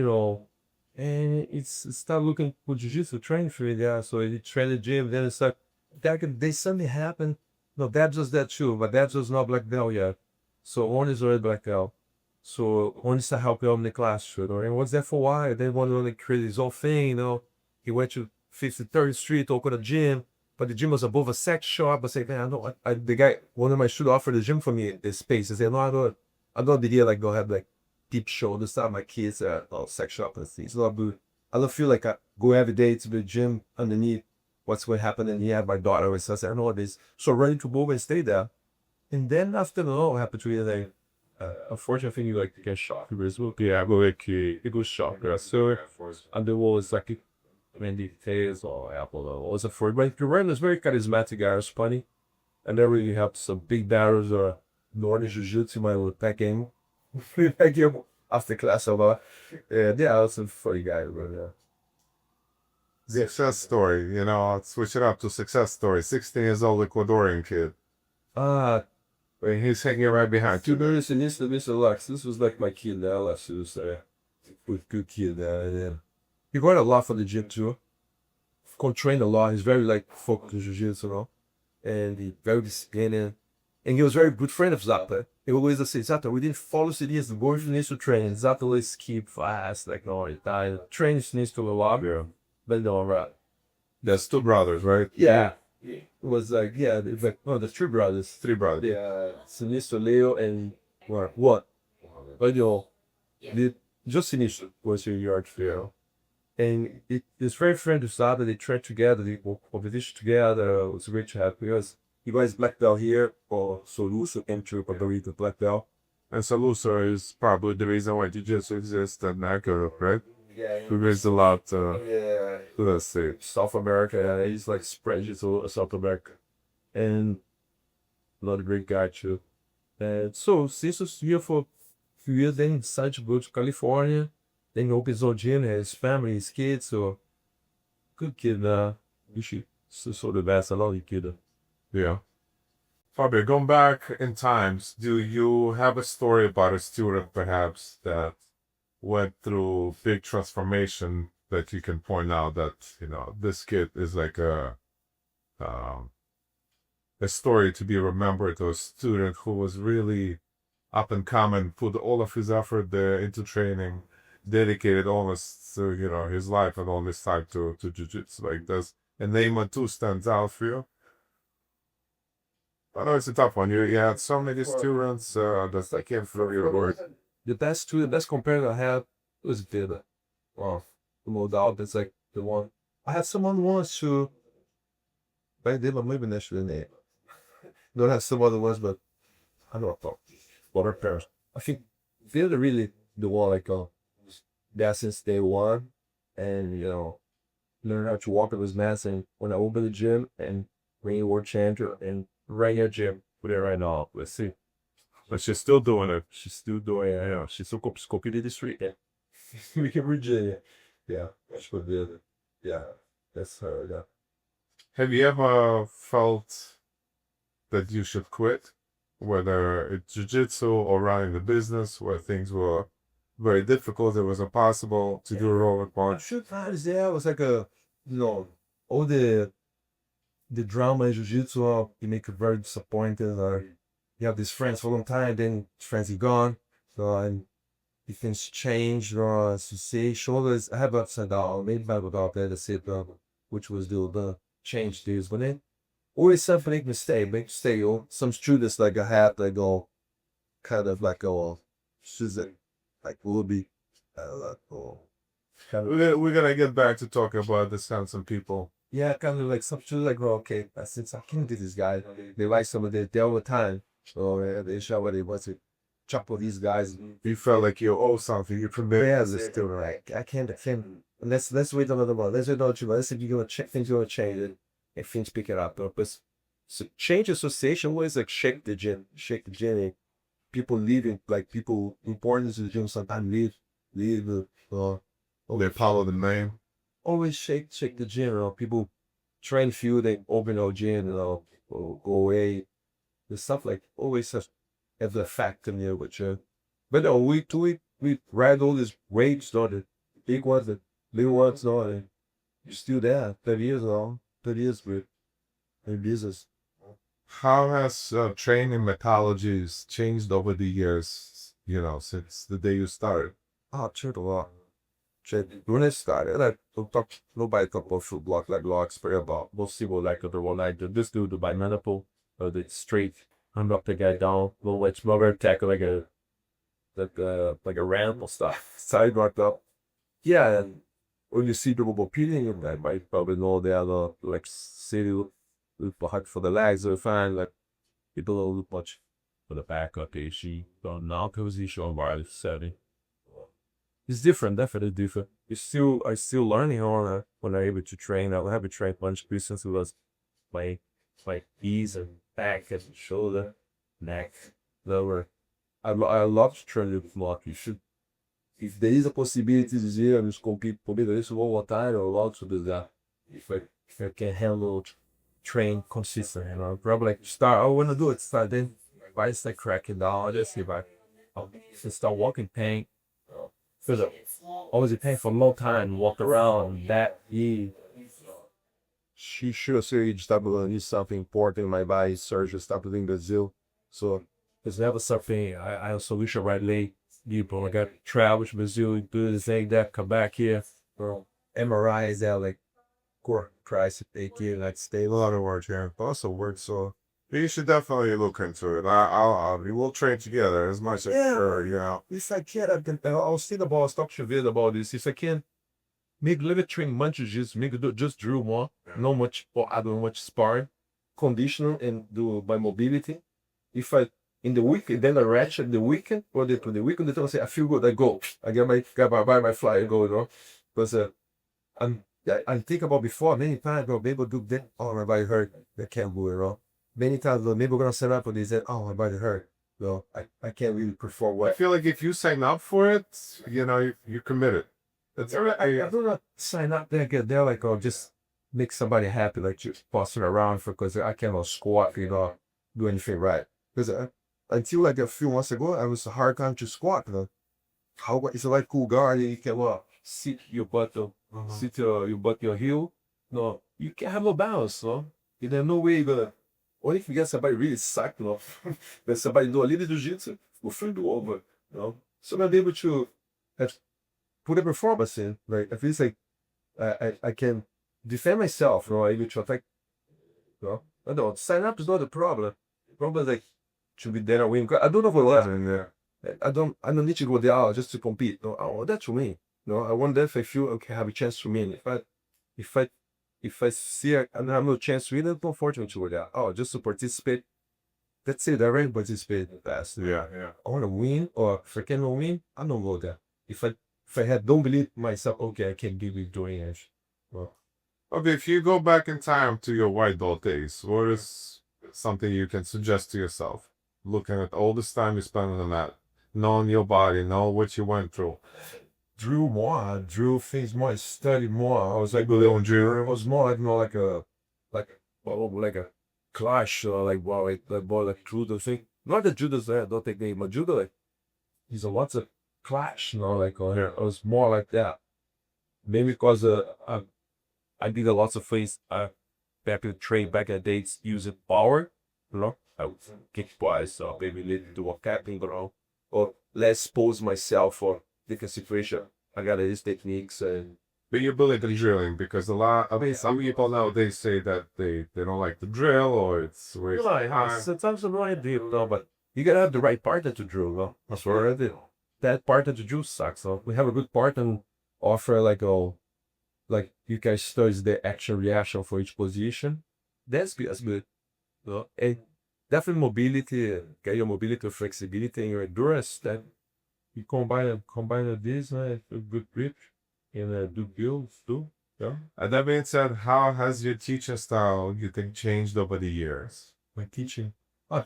and it's started looking for jiu-jitsu training for me there. So he trained the gym. Then it's like then something happened. No, that was that too, but that was not black belt yet. So one is already black belt. So one is to help him in the class, and was there for a while. Then one to create his own thing. He went to 53rd Street, opened a gym. But the gym was above a sex shop. I said, man, I know. The guy, one of my students offered the gym for me, this space. I said, no, I don't idea like go have like deep shoulder stuff. My kids are sex shop and things. So I don't feel like I go every day to the gym underneath what's going to happen. And yeah, my daughter was so I said, I know what it is. So running to move and stay there. And then after what happened to me, like, unfortunately, I think you like to get shot. Yeah, but like it was shot. So and there was like Wendy Tays or Apple was a Ford. But Guerrero is very charismatic guy, was funny. And that really helped some big battles or Northern Jiu-Jitsu, my little pack game. Pack game after class over. Yeah, I was a funny guy, but Success story, I'll switch it up to success story. 16 years old Ecuadorian kid. He's hanging right behind. To be honest, Sinistro, Mr. Lux, this was like my kid there, last year. With good kid there, yeah. He got a lot for the gym too. Trained a lot. He's very like focused on jiu-jitsu, and he very disciplined. And he was very good friend of Zata. He always say, Zata, we didn't follow CDs, the boys needs to train. Zata always skip fast, like no, he died. Train needs to a lot. Yeah. But no, right. There's two brothers, right? Yeah. It was like, yeah, it's like, no, there's three brothers. Three brothers. Yeah, Sinistro, Leo, and what? But just Sinistro was your yard fair. And it's very friend of Zata. They trained together, they competition together. It was great to have because he was black belt here for Soluso came to Puerto Rico black belt. And Soluso is probably the reason why Jiu-Jitsu exists in Ecuador, right? Yeah. We raised a lot, Yeah. let's see. South America, he's like spread to South America. And another great guy too. And so since he was here for a few years, then he decided to go to California. Then he opened his own gym, his family, his kids. So good kid, you should so the best. I love you, kid. Yeah. Fabio, going back in times, do you have a story about a student perhaps that went through big transformation that you can point out that, this kid is like a story to be remembered, or a student who was really up and coming, put all of his effort there into training, dedicated almost to, his life and all this time to jiu-jitsu. Like, does a name or two stands out for you? I know it's a tough one. You had so many students that I can't throw your word. The best competitor I had was Vedha. Wow, no doubt. That's like the one. I had someone once who. Back then, I'm living next to the name. Don't have some other ones, but I don't know. What her parents. I think Vedha really the one like there since day one, and learn how to walk with his mask. And when I opened the gym and ring world champion and right here gym with it right now. Let's see. But she's still doing it. She's still doing it. Yeah. She's still competing the street. Yeah. We can Virginia. Yeah. That's what Vedha. Yeah. That's her. Yeah. Have you ever felt that you should quit? Whether it's jiu-jitsu or running the business, where things were very difficult, it was impossible to do a roll at A once. few times there was like all the drama in jiu-jitsu, you make you very disappointed. Or you have these friends for a long time, then friends are gone. So and if things change, as you say, shoulders, I have ups and downs. Maybe about that, that's it, which was the change days. But then always something make mistake. Some students like I had like kind of like she's like will be We're gonna get back to talking about this handsome people. yeah, kind of like some students like okay, since I can't do this guy, they like some of they all the time. So they show what they want to chop with these guys. You felt like you owe something. You commit. Yeah, as a student, like I can't defend. Let's wait another month. Let's wait another 2 months. Let's see if you're gonna check things gonna change it and things pick it up. But so change association always like shake the gym. People leaving, like people important to the gym sometimes leave. They follow the name. Always shake the gym. You know, people train few, they open a gym, you know, or go away. The stuff like always have the fact in there, which but no, we ride all these waves, not the big ones, the little ones, no, and you're still there. 30 years long, 30 years with in business. How has training methodologies changed over the years, you know, since the day you started? Oh, changed a lot. When I started, nobody talk about foot block like blocks, but about most people like the one like this dude the bimanual or the straight. I'm not the guy down, little wedge mover tackle like a ramp or stuff. Side rocked up. Yeah, and when you see people repeating it, I might probably know they are like city look hard for the legs, so fine like people don't look much for the back up she don't now position on wireless setting. It's different, definitely different. I still learning on when I'm able to train. I have to train a bunch of patients who was my knees and back and shoulder, neck, lower. I love to train with block. You should, if there is a possibility to do it, just compete this one more time or allowed to do that. If I can handle train consistent, you know, probably like start. I want to do it. Start then. If I start cracking down, I just see if I start walking pain. Feel the always in pain for a long time. Walk around that. She should say stop doing something important in my body. Surgery stop doing Brazil. So it's never something I also wish I right leg. I got to travel to Brazil, do the thing that, come back here. Bro, MRI is there like core price take here, like stay A lot of work here. Also work, so you should definitely look into it. We will train together as much as sure, you know. If I can, I was thinking about talk to Ved about this. If I can make a little train much jiu-jitsu, make do just drill more, not much or I don't much sparring, conditional and do by mobility. If I in the weekend, then I ratchet the weekend or the weekend, I say I feel good, I go. I get my fly and go, you know. Because I think about before many times, bro, maybe do that. Oh, my body hurt. I can't do it, bro. Many times, maybe we're gonna set up and they said, oh, my body hurt. So I can't really perform well. I feel like if you sign up for it, you know, you're committed. That's I do not sign up there, get there, like, or just make somebody happy, like just bossing around because I cannot squat, you know, do anything right. Because until like a few months ago, I was a hard time to squat. You know? How it's like cool guard, you can sit your butt, sit your butt, your heel. No, you can't have no balance, no. There's no way you're gonna. Only if you get somebody really suck, you know, then somebody do a little jiu-jitsu, go free do over, you know. So I'm able to put a performance in, right? I feel like I can defend myself, you know, able to attack. You know, I don't sign up is not the problem. The problem is like to be there and win. I don't know what in there. I don't need to go there just to compete. No, oh, that's for me. No, I wonder if I feel okay, have a chance to win. If I see I have no chance to win, I'm not fortunate to go there. Oh, just to participate. That's it. I already participate in the past. yeah. I want to win, or if I cannot win, I don't go there. If I don't believe myself, okay, I can be doing it. Well, Okay, if you go back in time to your white belt days, what is something you can suggest to yourself? Looking at all this time you spent on the mat, knowing your body, knowing what you went through. drew more, drew things more, studied more. I was like, People don't drill. it was more like a clash, or like judo thing. Not that judo's there, don't take name, but judo like there's a lots of clash, you know, like it was more like that. Maybe because I did a lots of things. Back in the train back in the days using power, you know. I would kick twice, or maybe need to do a capping, you know, or less expose myself for different situation. I got these techniques and. But you're big at drilling because some people nowadays say that they don't like the drill or it's waste of time. Sometimes I'm not deep, no, but you gotta have the right partner to drill, no? That's what I did. That partner to drill sucks. So we have a good partner and offer like you guys study the action reaction for each position. That's good. No? And definitely mobility, get your mobility, flexibility, and your endurance. That you combine this a good grip and do builds too. Yeah. And that being said, how has your teaching style, you think, changed over the years? My teaching,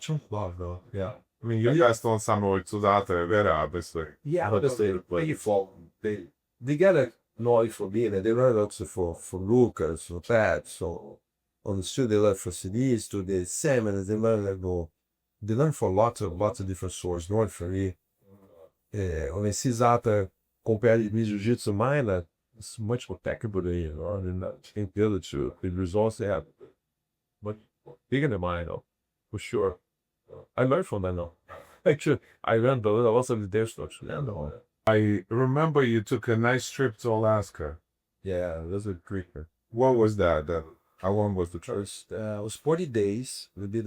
changed a lot though. Yeah. I mean, you guys don't sound like Zata and Vedha, obviously. Yeah, obviously. They got noise for me, and they learned also for Lucas, for that. So on the studio, they learned for Sinistro, the Salmon, they learn like they learn for lots of different sources. Not for me. When I see Zata compared to Jiu-Jitsu mine, it's much more technical than you know, and the ability to the results they have, but bigger than mine though, for sure. I learned from them though. Actually, I learned a lot of their stuff. Yeah, no. I remember you took a nice trip to Alaska. Yeah, that's a great. What was that? How long was the trip? It was 40 days. We did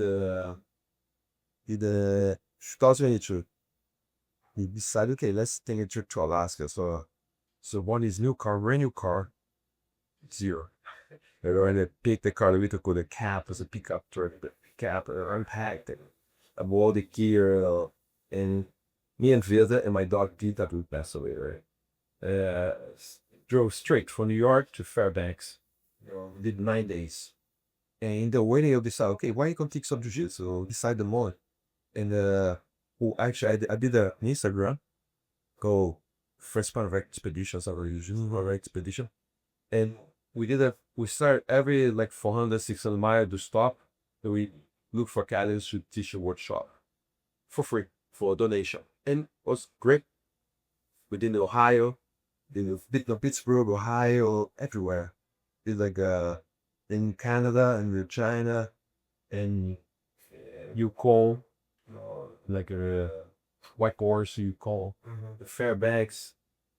2022. We decided, okay, let's take a trip to Alaska. So one is new car, brand new car, zero. And I picked the car, we took with the cap as a pickup truck, the cap, unpacked it, all the gear, and me and Vedha and my dog Pete that we passed away, right? Drove straight from New York to Fairbanks. Did 9 days. And in the way I decided, okay, why you can take some jiu-jitsu? Decide the month. And actually I did an Instagram, go first part of expeditions, our usual expedition. And we start every like 400, 600 miles to stop. And we look for catalysts to teach a workshop for free, for a donation. And it was great. We did in Ohio, did in Pittsburgh, Ohio, everywhere. Did like in Canada and in China and Yukon, like a white horse Yukon, the Fairbanks,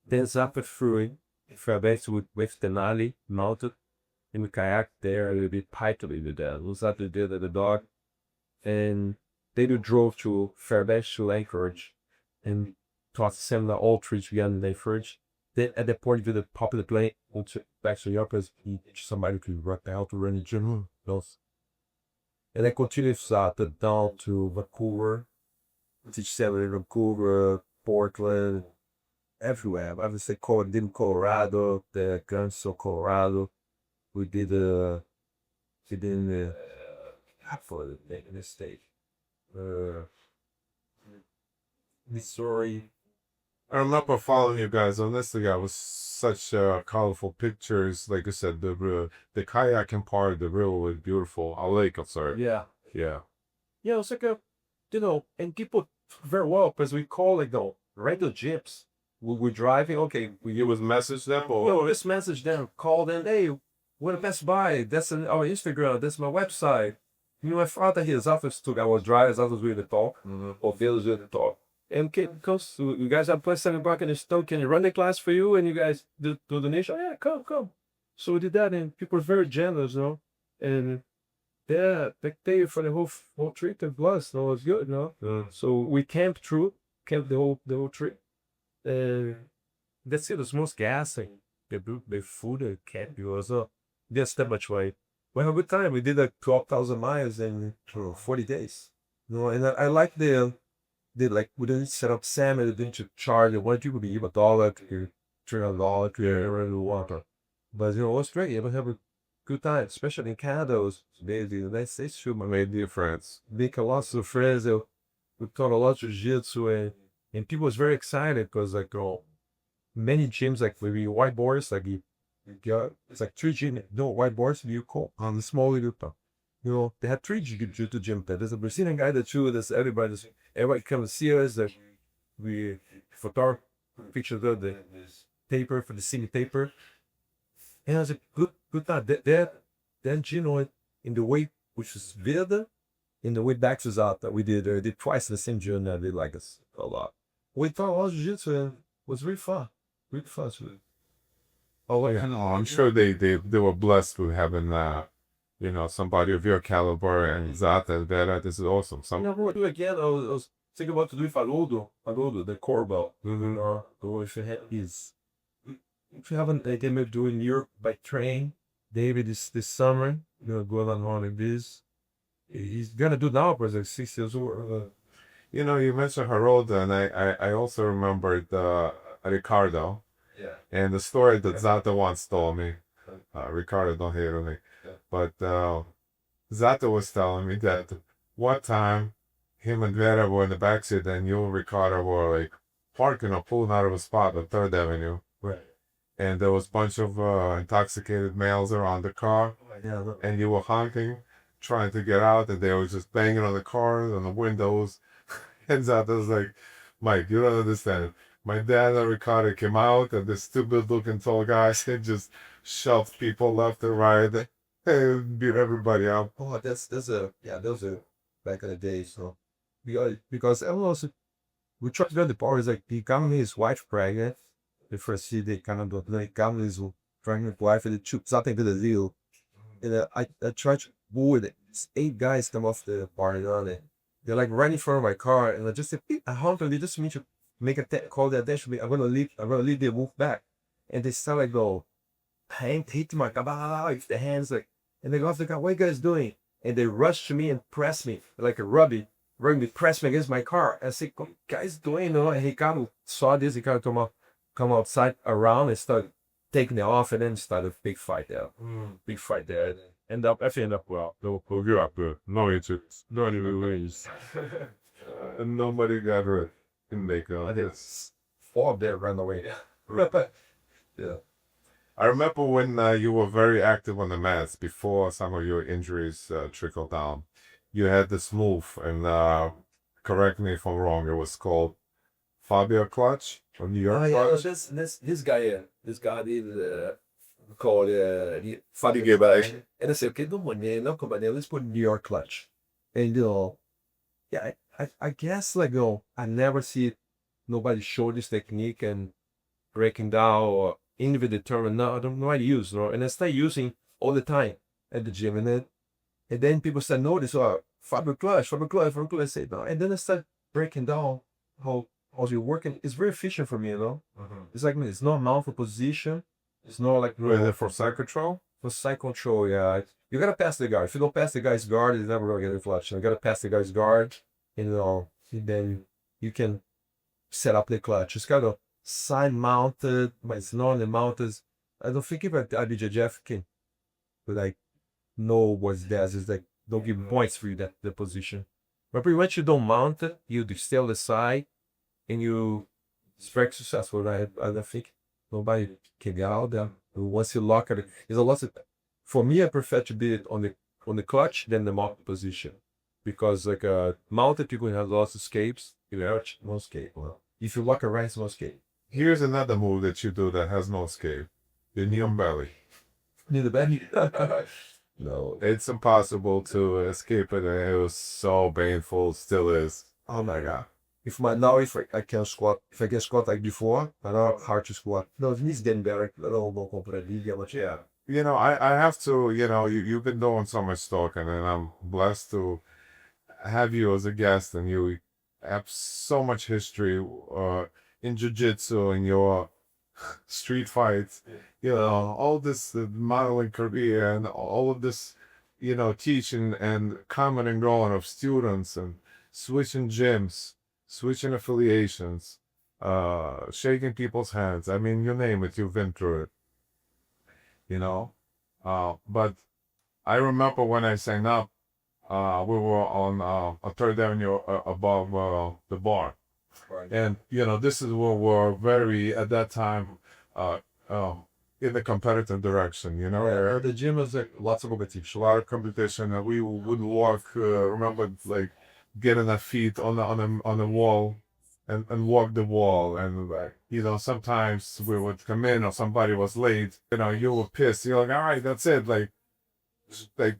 then Zapa through Fairbanks with Denali mounted in the kayak there, a little bit piped a little bit there. Was that the dog, and they drove to Fairbanks to Anchorage, and taught seminar all three together in Anchorage. Then at that point, we did pop the plane back to Europe as somebody could work out to run in general. And I continued Zata down to Vancouver, teach seminar in Vancouver, Portland, everywhere. I would say Colorado, the Guns of Colorado. We did in the state, Missouri. I remember following you guys on Instagram with such colorful pictures. Like I said, the kayaking part of the river was beautiful. A lake, I'm sorry. Yeah. Yeah. Yeah, it's like and people very well, because we call like the regular gyps. We're driving, okay. It was message them or Let's message them, call them, hey, we're to pass by. That's our Instagram, that's my website. You know, my father, his office took, I was driving, his office with the talk, or Phil's with the talk. And because you guys have plus $7 in the store, can you run the class for you? And you guys do donation? Oh, yeah, come. So we did that, and people were very generous, you know. And yeah, they pay for the whole trip and plus, no, it was good, no. So we camped the whole trip. And that's it, it was most gas and the food and camp was just that much way. We had a good time. We did like 12,000 miles in 40 days. You know, and I like they like we didn't set up salmon, we didn't charge. One people be $1 to $300 to water. But you know, it was great. You have a good time, especially in Canada. It was the United States too. made new friends. Make a lot of friends. We taught a lot of jiu-jitsu and people was very excited because like many gyms like maybe whiteboards like you got it's like 3 gyms, no whiteboards you call on the small little. You know, they had 3 jiu-jitsu gyms there. There's a Brazilian guy that too. There's everybody come to see us. That we photograph pictures of the paper for the cine paper. And it was a good time. Then you know in the way which is Vedha, in the way back to Zata, we did twice the same journey. They like us a lot. We taught a lot of jiu-jitsu and it was really fun. Really fun. Oh yeah, no, I'm sure they were blessed with having somebody of your caliber and Zata and Vedha. This is awesome. We'll do again. I was thinking about to do Haroldo, the core belt. Or if you have if you haven't taken me doing Europe by train, David this summer, go on like this. He's gonna do now, but like 6 years old. You mentioned Haroldo, and I also remembered Ricardo. Yeah. And the story that Zata once told me. Ricardo don't hate on me. Yeah. But Zata was telling me that one time him and Vera were in the backseat and you and Ricardo were like parking or pulling out of a spot on 3rd Avenue. Right. and there was a bunch of intoxicated males around the car, Yeah, and you were honking, trying to get out, and they were just banging on the cars, on the windows. And Zata was like, Mike, you don't understand. My dad and Ricardo came out, and this stupid-looking tall guys and just shoved people left and right and beat everybody up. oh, those are back in the day. So because everyone else, we tried to go to the parties like he got me his wife pregnant. The first see they kind of like got me his pregnant wife and the two something to the deal. And I tried to boo it. 8 guys come off the party on it. They're like right in front of my car, and I just said, I honk and they just mean to make a call the attention. I'm gonna leave, they move back. And they start like go hit my car, with the hands like, and they go off the car, what are you guys doing? And they rush to me and press me like a rugby, press me against my car. And I say, what are you guys doing? You know, and Ricardo saw this, Ricardo come outside around and start taking it off, and then started a big fight there. Big fight there. End up well. No, no injuries, no injuries. And nobody got hurt in Macon. I did 4 of them ran away. Yeah. I remember when you were very active on the mats before some of your injuries trickled down. You had this move, and correct me if I'm wrong, it was called Fabio Clutch or New York Clutch. This guy did called Fabio Clemente. And I said, okay, don't want name, no company, let's put New York Clutch. And yeah, I guess like I never see nobody show this technique and breaking down or individually determined. No, I don't know how to use, and I start using all the time at the gym, and then people start notice, Fabio Clutch. I say no, and then I start breaking down how you're working. It's very efficient for me, It's like it's not mount for position. It's not like For side control? for side control. Yeah, you gotta pass the guard. If you don't pass the guy's guard, it's never gonna get reflection. You gotta pass the guy's guard, and then you can set up the clutch. It's kind of side mounted, but it's not on the mounted. I don't think if IBJJF can like know what's there. It's like don't give points for you that the position. But pretty much you don't mount it, you stay on the side, and it's very successful. I don't think nobody can get out there. Once you lock it, there's a lot of. For me, I prefer to be on the clutch than the mount position, because like mounted people have lots of escapes. No escape. Well, if you lock it right, it's no escape. Here's another move that you do that has no escape. The knee on belly. Near the belly. No, it's impossible to escape it, and it was so painful, still is. Oh my god. If I can squat, if I can squat like before, I know hard to squat. No, it needs getting better. I don't know much. Yeah. I have to, you've been doing so much talking, and I'm blessed to have you as a guest, and you have so much history in jiu-jitsu and your street fights, all this modeling career and all of this, teaching and coming and going of students and switching gyms, switching affiliations, shaking people's hands. I mean, you name it, you've been through it, but I remember when I signed up, we were on a Third Avenue above the bar. Right. And, this is where we're very, at that time, in the competitive direction, Yeah, the gym was like lots of competition. A lot of competition, and we would walk, remember, like, getting our feet on the wall and walk the wall. And, sometimes we would come in or somebody was late, you were pissed. You're like, all right, that's it. Like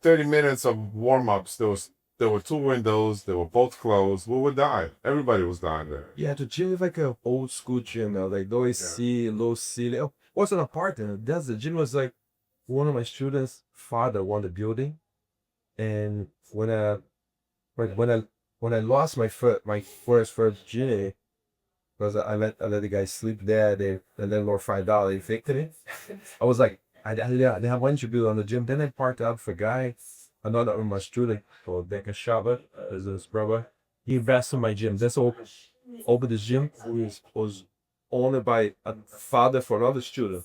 30 minutes of warm-ups, there were 2 windows, they were both closed. We would die. Everybody was dying there. Yeah, the gym is like an old school gym, like no AC, low ceiling. It wasn't apartment. The gym was like one of my students' father won the building, and when I lost my first gym, because I let the guy sleep there, the landlord $5 they evicted me. I was like, I have one to build on the gym. Then I parked out for a guy, another of my student called Deca Shaba, as his brother. He invested in my gym. That's opened this gym, which was owned by a father for another student.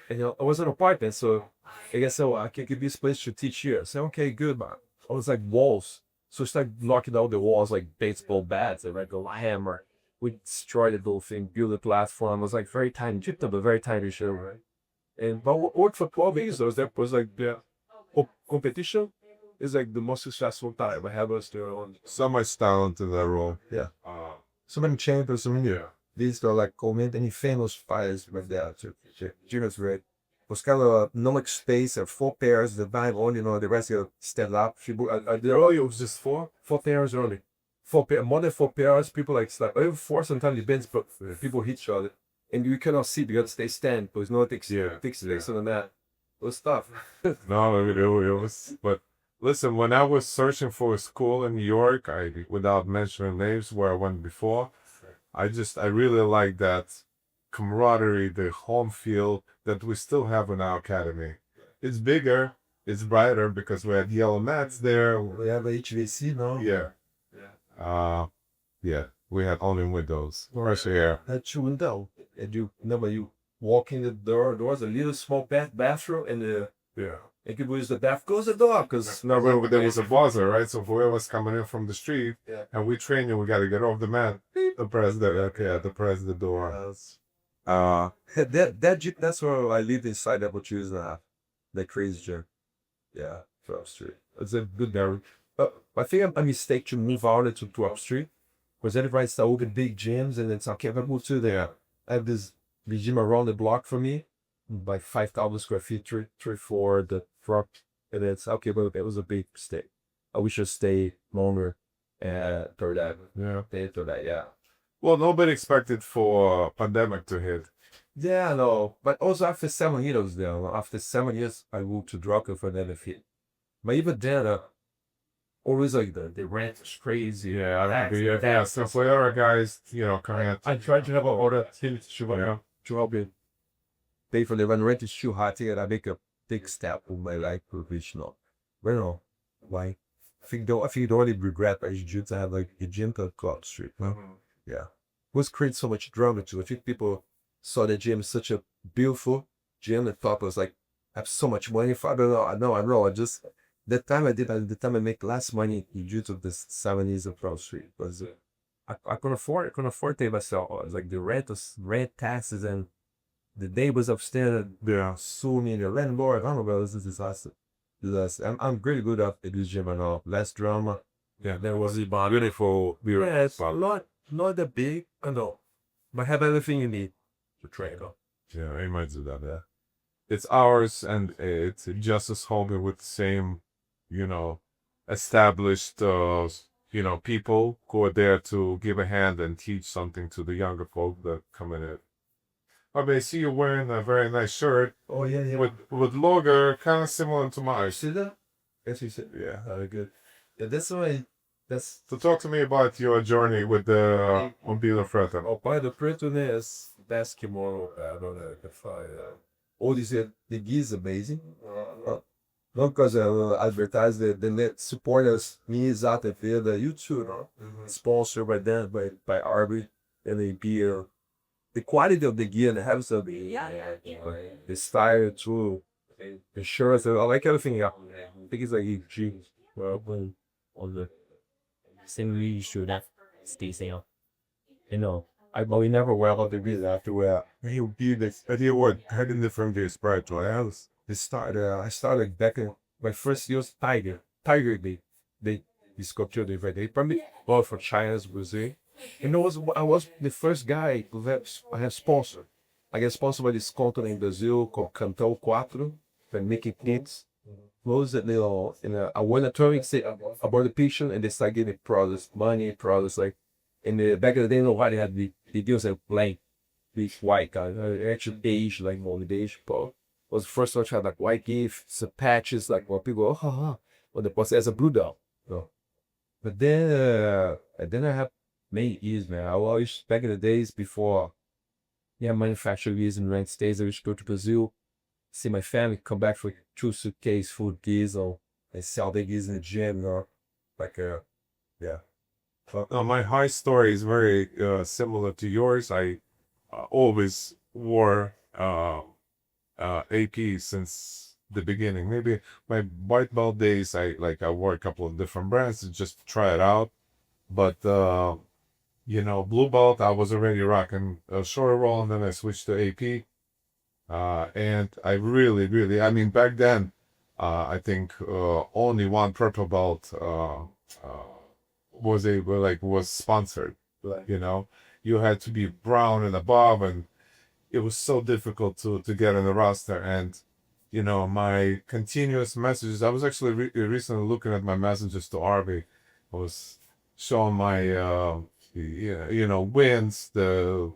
And it was an apartment, so I guess I can give this place to teach here. I said, okay, good, man. I was like walls. So I started knocking out the walls like baseball bats and like a hammer. We destroyed the whole thing, built a platform. It was like very tiny, chipped up a very tiny show, right? And but I worked for 12 years. So that was like the competition is like the most successful time I have us there on. So much talent in that role. Yeah. Uh, So many champions, so many. yeah. These are like any famous fighters with that. Junior's red. Os caras não like space, 4 pairs, the vibe only, the rest you stand up. The early it was just four pairs early. More than 4 pairs, people like slap. Even 4 sometimes depends, but people hit each other. And you cannot see because they stand, but it's not fixed on that. It was tough. No, it was. But listen, when I was searching for a school in New York, without mentioning names where I went before, I really like that camaraderie, the home feel that we still have in our academy. It's bigger, it's brighter because we had yellow mats there. We have a HVC now. Yeah, we had only windows, fresh air. That's you window. And you walk in the door, there's a little small bathroom, and and people use the bath, close the door, because No, but there was a buzzer, right? So whoever's coming in from the street, and we train you, we got to get off the mat, press the door. That's where I lived inside that would use the crazy gym. Yeah, for Street. it's a good area. But I think a mistake to move out to 12th Street, because everybody started open big gyms, and it's okay, if I move to there, I have this big gym around the block for me, like 5,000 square feet, three, four, the truck, and it's okay, but it was a big mistake. I wish I stay longer at Third Avenue. Yeah. Well, nobody expected for pandemic to hit. Yeah, no. But also after 7 years there, after 7 years, I moved to Drucker for another fit. But even then, always like the rent is crazy. Yeah. So for other guys, coming out. I tried to have an order to help you. Pay for the rent is too high. I think I make a big step in my life professional. But no, why? I think the only regret I should to have like a gym to Club Street. No? Yeah. It was creating so much drama too. I think people saw the gym as such a beautiful gym and thought it was like, I have so much money for. I don't know. I know. I just, the time I make less money due to the 70s of Club Street was I couldn't afford to pay myself. It was like the rent taxes and the neighbors upstairs sue me, the landlord. I don't know, but it was a disaster. I'm really good at this gym and all. Less drama. Yeah, there was a beautiful. Yeah, it's not that big, I know. But have everything you need to train on. Yeah, I might do that. Yeah, it's ours, and it's just as homey with the same, established, people who are there to give a hand and teach something to the younger folk that come in. I may see you wearing a very nice shirt. Oh yeah. With logo, kind of similar to mine. See that? Yes, you said. Yeah. Very good. Yeah, that's why. So talk to me about your journey with the Albino Preto. Albino Preto is best kimono. I don't know if All these the gi is amazing. Not because I advertise the support us, me, Zata and Vedha, you too, no? Sponsored by them, by Arby and the beer. The quality of the gear and the habits of the style too, the shirts, I like everything. I think it's like jeans. Well, on the same way you should have stay safe. But we never wear all the gear after wear. Hey, I did what? How did the from the Sprite to else? I started back in my first year was Tiger Day. They sculptured every day. Probably all for China's Brazil. And I was the first guy who I have sponsored. I get sponsored by this company in Brazil called Cantal 4, for making kits. Close it, I won a tournament about the picture, and they started giving products, like, in the back of the day, nobody had the deals like blank, big white guy, actually beige, like more beige, but was the first one to have like white gifts, patches, like where people go, when the post as a blue dog. So. But then I have many years, man. I always, back in the days before, manufacturer years in the United States, I used to go to Brazil, see my family, come back for 2 suitcases full of gears, or they sell their gears in the gym, or like, My high story is very similar to yours. I always wore AP since the beginning. Maybe my white belt days, I wore a couple of different brands to just try it out. But blue belt, I was already rocking a short roll, and then I switched to AP. And I really, I mean, back then, I think only one purple belt was sponsored. You know, you had to be brown and above, and it was so difficult to get in the roster. And my continuous messages. I was actually recently looking at my messages to Arby. I was showing my wins the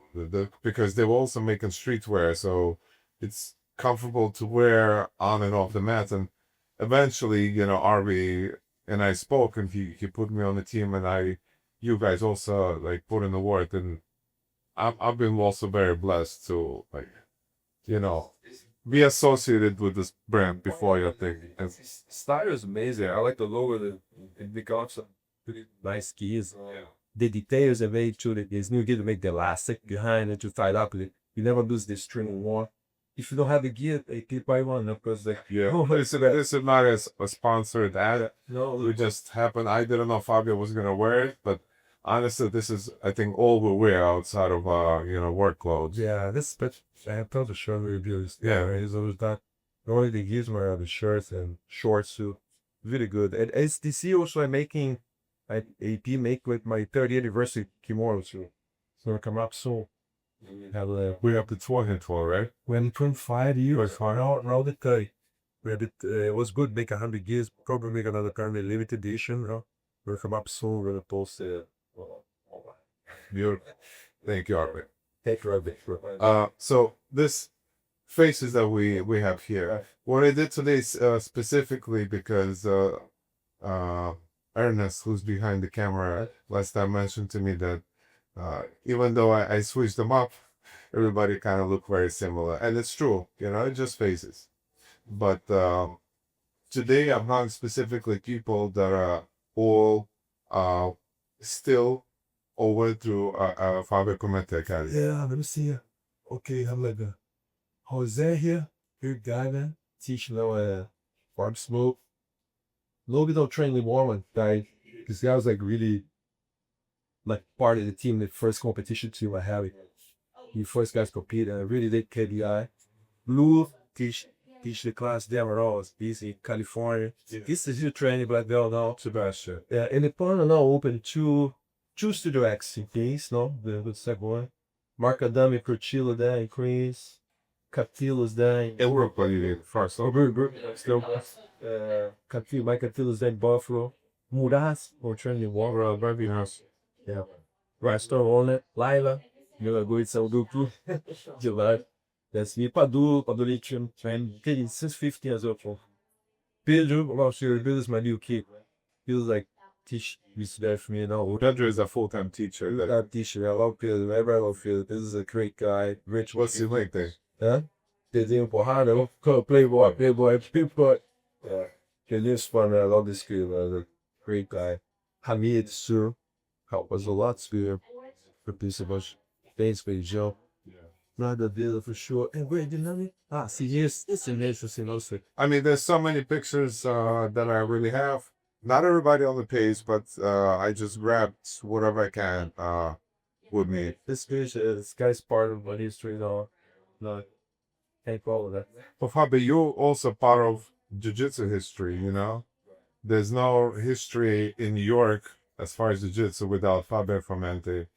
because they were also making streetwear, so it's comfortable to wear on and off the mat. And eventually, Arby and I spoke, and he put me on the team, and you guys also like put in the work, and I've been also very blessed to be associated with this brand before your thing. And Style is amazing. I like the logo. It becomes some pretty nice keys. The details are made too. There's new gear to make the elastic behind it to tie it up. You never lose the string anymore. If you don't have the gear, you can buy one because this is not a sponsored ad. no, We just happened. I didn't know Fabio was gonna wear it, but honestly, this is I think all we wear outside of work clothes. yeah, this but I have told the shirt reviews. Yeah. It's always that. Normally the gears are the shirts and shorts too. Really good. And STC also I'm making AP make with my 30th anniversary kimono too. So it'll come up soon. We have the 20 tour, right? When 25 years, around the 30. We had it was good make 100 gears, probably make another kind of limited edition, We'll come up soon, we're gonna post it. Thank you, Arby. Take care of it. So this faces that we have here. What I did today specifically because Ernest, who's behind the camera, last time mentioned to me that even though I switched them up, everybody kind of look very similar, and it's true. It just faces. But today I'm hung specifically people that are all still over through Fabio Clemente Academy. Yeah, let me see here. Okay, I'm like Jose here. Good guy, man. Teaching farm smoke. Logan don't train anymore, man. Guy, this guy was like really like part of the team, the first competition team I had. He first guys compete and I really did KDI. Blue teach the class there all. He's in California. This is your training black belt now. Sebastian. Yeah, and the partner now open two Studio X in case, no? The second one. Mark Adami Perchilo there in Queens. Captilos there in Everybody first. Mike Captilos there in Buffalo. Muras, or training war. Very nice. Yeah. Restaurant on it. Laila. Jogador de São Duque. De lá. That's me. Padu Lithium. And since 15 years old. Pedro, well, sure, Pedro is my new kid. He was like, teach this there for me now. Pedro is a full-time teacher. That teacher, I love Pedro. Ever I love Pedro. This is a great guy. Rich. What's he like there? Huh? Desenho porrada. Playboy. Yeah. Ele is fun. I love this kid. A great guy. Hamid, sir. Help us a lot, sir. For piece of us. Thanks, Joe. Nada dele for sure. And where dynamic? See, it's an interesting also. I mean, there's so many pictures that I really have. Not everybody on the page, but I just grabbed whatever I can with me. This guy's part of my history now. No, can't call it that. But Fabio, you're also part of Jiu-Jitsu history, There's no history in New York as far as Jiu-Jitsu without Fabio Clemente.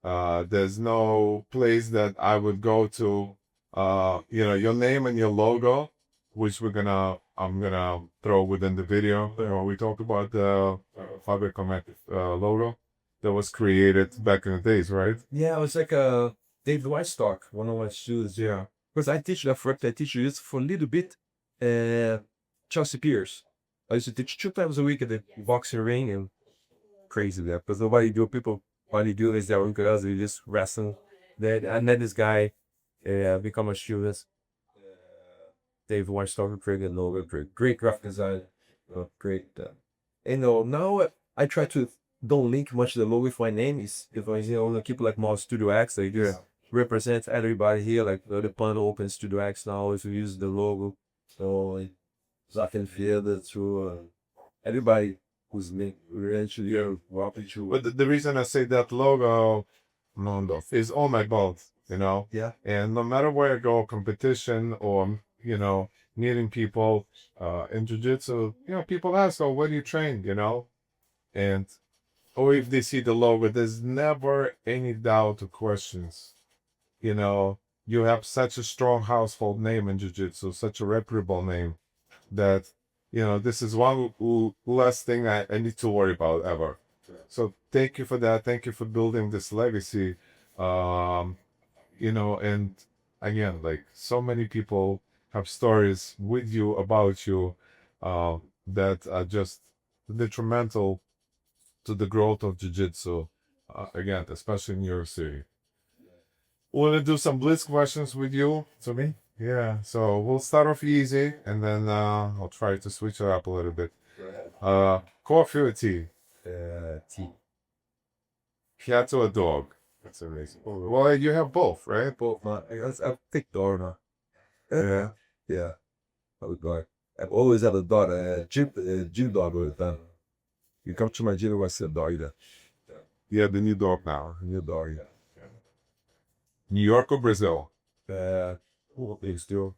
There's no place that I would go to, your name and your logo, which I'm gonna throw within the video. We talked about the Fabio Clemente logo that was created back in the days, right? Yeah, it was like a David Whitestock, one of my students. Yeah, because I teach that for I teach this for a little bit. Chelsea Pierce. I used to teach 2 times a week at the boxing ring, and crazy there because nobody do people. What you do is that because you just wrestle. Then I met this guy, become a student. Dave Weinstock, pretty good logo, great graphic design, great. Now I try to don't link much the logo with my name. Is if I keep like more Studio X, I do represent everybody here. Like the panel open Studio X now. If you use the logo, so Zata and Vedha through everybody. Who's eventually welcome to. But the reason I say that logo, is all my belts. you know? Yeah. And no matter where I go, competition or, you know, meeting people in jiu-jitsu, you know, people ask, oh, where do you train, you know? And, or if they see the logo, there's never any doubt or questions. You know, you have such a strong household name in jiu-jitsu, such a reputable name that, you know, this is one less thing I need to worry about ever. So thank you for that. Thank you for building this legacy. You know, and again, like so many people have stories with you, about you, that are just detrimental to the growth of jiu-jitsu. Again, especially in New York City. Want to do some blitz questions with you? To me? Yeah. So we'll start off easy, and then I'll try to switch it up a little bit. Coffee or tea? Tea. Cat or a dog? That's amazing. Well, you have both, right? Both, man. I picked dog now. Yeah. Yeah. I would go. I've always had a dog, a gym dog with them. You come to my gym, I see a dog there. Yeah, the new dog now. New dog, yeah. New York or Brazil? What makes do?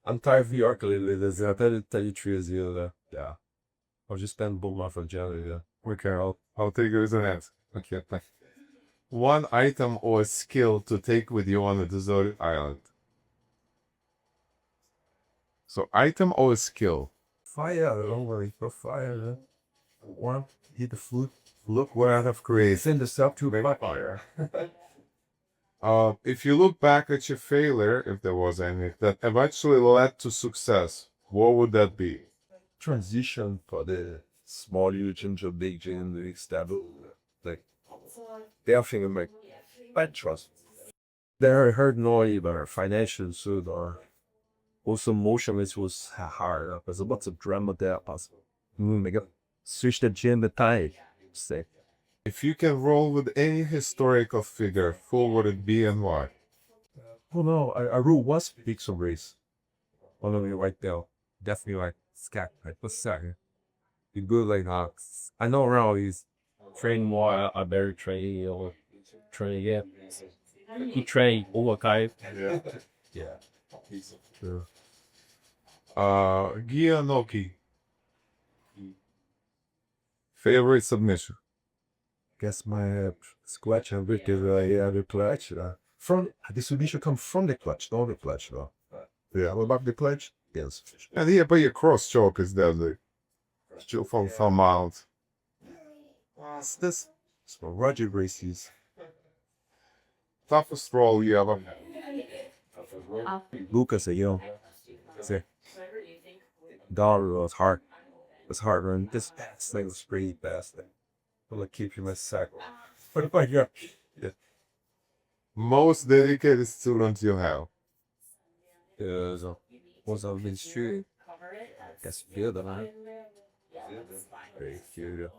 I'm tired of New York a little bit. I'll tell you 3 years ago. Yeah. I'll just spend both months of January, yeah. Okay, I'll take it as an answer. Okay, thanks. One item or skill to take with you on a deserted island. So item or skill? Fire, don't worry. For fire, yeah. Warm, hit the flute. Look what I have created. Send this up to my fire. If you look back at your failure, if there was any, that eventually led to success, what would that be? Transition for the small gym to big gym, the step. Like, they're thinking like, bad trust. They heard noise about financial suit or also motionless was hard. There's a lot of drama there. Possible. Make up, switch the gym the time. Say. If you can roll with any historical figure, who would it be and why? Oh no, I rule was big some race. One of you right there. Definitely like scat. Like, what's that? You good like I know around he's Train more, I better train or train, yeah. He train over kind. Yeah. yeah. True. Gi or no gi? Favorite submission? Guess my scratch and bit is the clutch. From the submission come from the clutch, not the clutch, no. Yeah. What about the clutch? Yes. And yeah, but your cross choke is deadly. Still from some out. What's this? It's for Roger Gracies. Toughest roll you ever. Lucas, you know. Say. Dollar was hard. It was hard run. This thing was pretty fast. I'll keep you my sack. What about you? Yeah. Most dedicated student you have. So was I've been shooting. That's good, man. Very cute.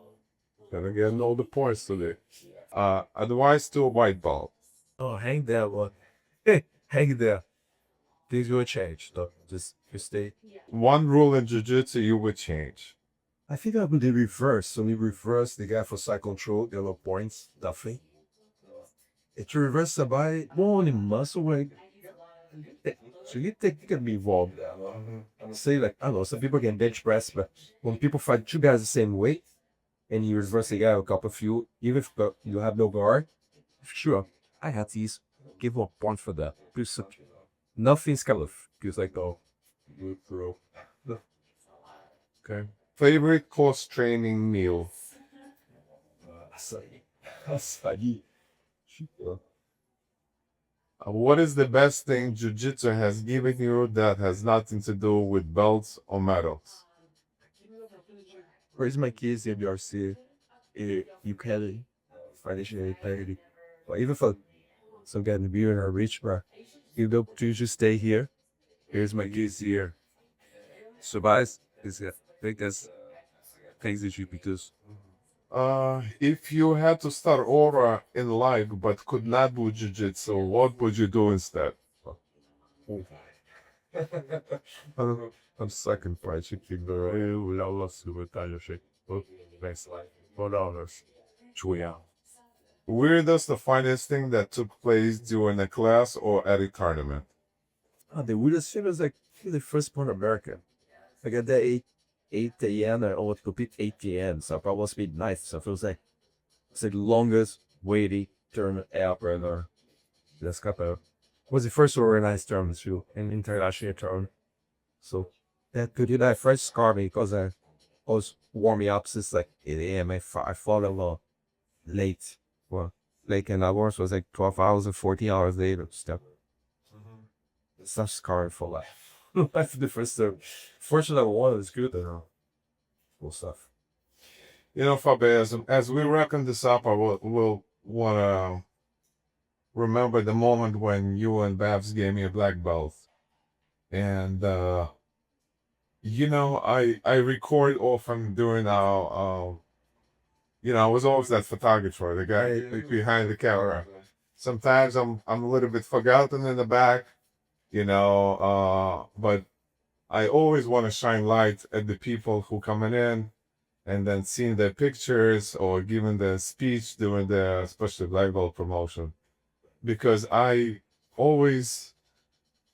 Gonna get all the points today. Advice to a white belt. Oh, hang there, one. Hey, hang there. Things will change, though. Just stay. One rule in jiu-jitsu you would change. I think I would do reverse. So we reverse the guy for side control, the other points, definitely. If you reverse the body, more on the muscle way. So you can be involved. Say like, I don't know, some people can bench press, but when people fight two guys the same weight, and you reverse the guy a couple of you, even if you have no guard, sure, I had these. Give him a point for that. Because nothing's kind of feels like, oh, good throw. Okay. Favorite course training meal. What is the best thing jiu-jitsu has given you that has nothing to do with belts or medals? Where's my kids in BRC? You can financial integrity. But even for some guy in the beer or rich, bro, you go to just stay here. Here's my kids here. Survive is I think that's things that you because If you had to start over in life but could not do jiu-jitsu, what would you do instead? I'm second price. You can go $2 weirdest or funniest thing that took place during a class or at a tournament? The weirdest thing was like the first part of America. Like at the 8 a.m. I always compete 8 p.m. So it was midnight. So it was like it's the longest waiting tournament ever. This cup out was the first organized tournament too, an international tournament. So that could do that first scarred me because I was warming up since like 8 a.m. I fought a lot late. Well, like an hours was like 12 hours or 14 hours later. Stuff. It's not scarred for life. That's the first time. Fortunately, one is good though. Cool stuff. You know, Fabio, as we wrapping this up, I will want to remember the moment when you and Babs gave me a black belt. And, you know, I record often during our, you know, I was always that photographer, the guy behind the camera. Sometimes I'm a little bit forgotten in the back, you know, but I always want to shine light at the people who coming in and then seeing their pictures or giving their speech during the especially black belt promotion, because I always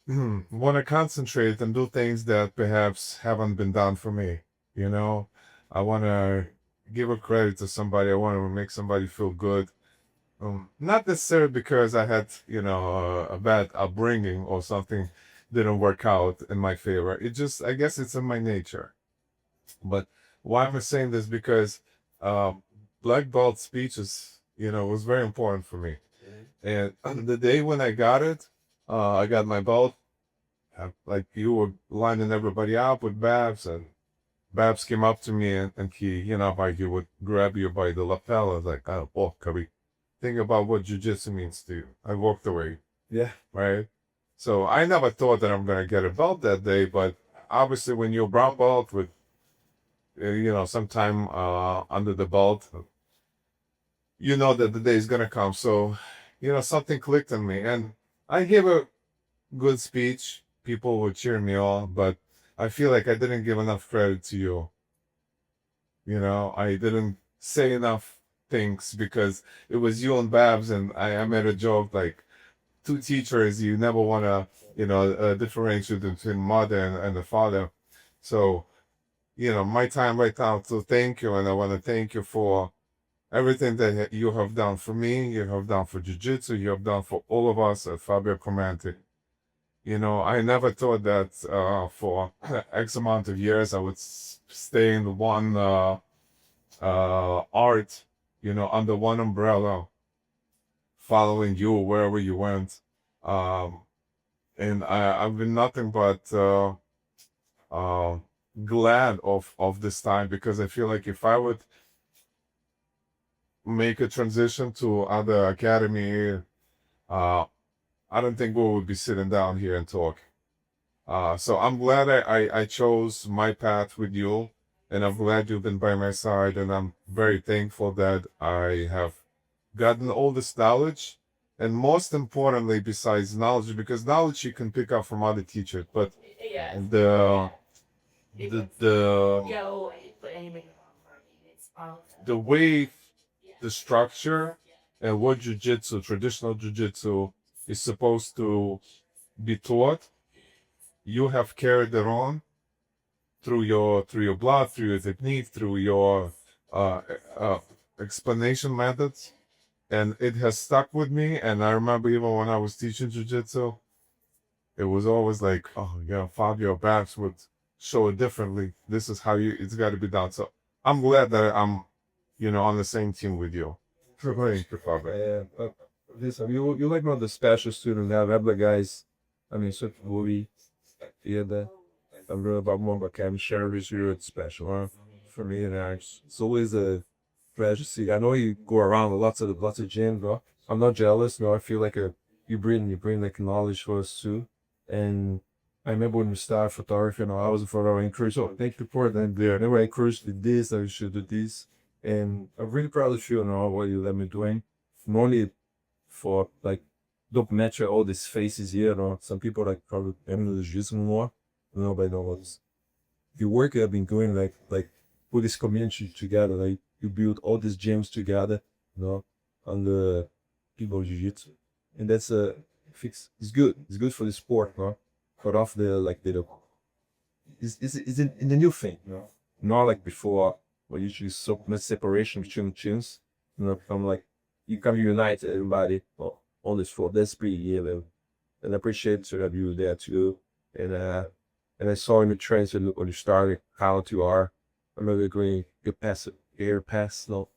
want to concentrate and do things that perhaps haven't been done for me. You know, I want to give a credit to somebody. I want to make somebody feel good. Not necessarily because I had, you know, a bad upbringing or something didn't work out in my favor. It just, I guess it's in my nature. But why am I saying this? Because black belt speeches, you know, was very important for me. And on the day when I got my belt, like you were lining everybody up with Babs, and Babs came up to me and he, you know, like he would grab you by the lapel. I was like, oh, Kabi, think about what jiu-jitsu means to you. I walked away. Yeah. Right? So I never thought that I'm going to get a belt that day, but obviously when you're brown belt with, you know, sometime under the belt, you know that the day is going to come. So, you know, something clicked in me. And I gave a good speech. People would cheer me on, but I feel like I didn't give enough credit to you. You know, I didn't say enough things because it was you and Babs, and I made a joke like, two teachers, you never want to, you know, differentiate between mother and the father. So, you know, my time right now to thank you, and I want to thank you for everything that you have done for me, you have done for Jiu-Jitsu, you have done for all of us at Fabio Clemente. You know, I never thought that for X amount of years I would stay in one art, you know, under one umbrella, following you wherever you went. And I've been nothing but glad of this time, because I feel like if I would make a transition to other academy, I don't think we would be sitting down here and talk. So I'm glad I chose my path with you, and I'm glad you've been by my side, and I'm very thankful that I have gotten all this knowledge, and most importantly, besides knowledge, because knowledge you can pick up from other teachers, but the way, the structure, and what jiu-jitsu, traditional jiu-jitsu, is supposed to be taught, you have carried it on through your blood, through your technique, through your explanation methods, and it has stuck with me. And I remember even when I was teaching jiu-jitsu, it was always like, oh yeah, Fabio Babs would show it differently. This is how it's got to be done. So I'm glad that I'm, you know, on the same team with you. Thank you, Fabio. Listen, you like one of the special students now. Have the guys, I mean, so movie, yeah, that I'm really about more about Cam share with you. It's special, huh? For me, and it's always a pleasure to see. I know you go around lots of gyms, bro. I'm not jealous, no. I feel like you bring like knowledge for us too. And I remember when we started photography, you know, I was in front of encouraged, oh, thank you for it. And there, never encouraged to do this, I should do this. And I'm really proud of you, you know, what you let me doing. Not only for like documentary all these faces here, you know, some people like probably don't know jiu-jitsu more. Nobody knows the work I've been doing, like put this community together, like you build all these gyms together, you know. on the people jiu-jitsu, and that's fix. It's good. It's good for the sport, no? Cut off the like the is in the new thing, no? Not like before, where usually so much separation between teams. You know, come like you come unite everybody on this sport. That's pretty good, and I appreciate to have you there too. And I saw in the trends when you started how you are. I'm really great. Good pass, air pass, no,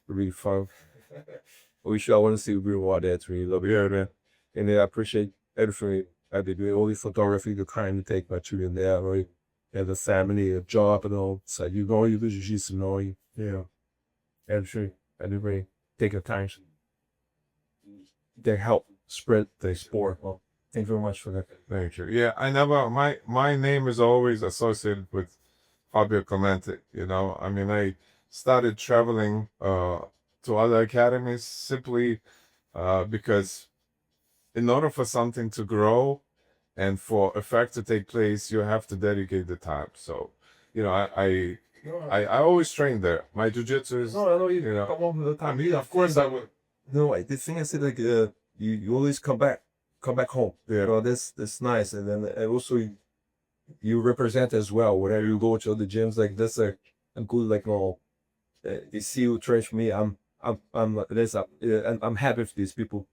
really fun. I want to see real what that's really love it, man. And I appreciate everything I did. All the photography, the time to take my children there, right? As a family, a job, and all. So you go, you do jiu-jitsu, know, yeah. Everything, I do really take the time. They help spread the sport. Well, thank you very much for that. Thank you. Yeah, I never. My name is always associated with Fabio Clemente. You know, I mean, I started traveling to other academies simply because in order for something to grow and for effect to take place, you have to dedicate the time. So, you know, I always train there. My jiu-jitsu is, No, I know you. you know, Come on with the time. I mean, of course I would. No, the thing I said, like, you always come back home. Yeah. So that's nice, and then also you represent as well. Whenever you go to the gyms, like that's a good like you see you train for me. I'm happy with these people.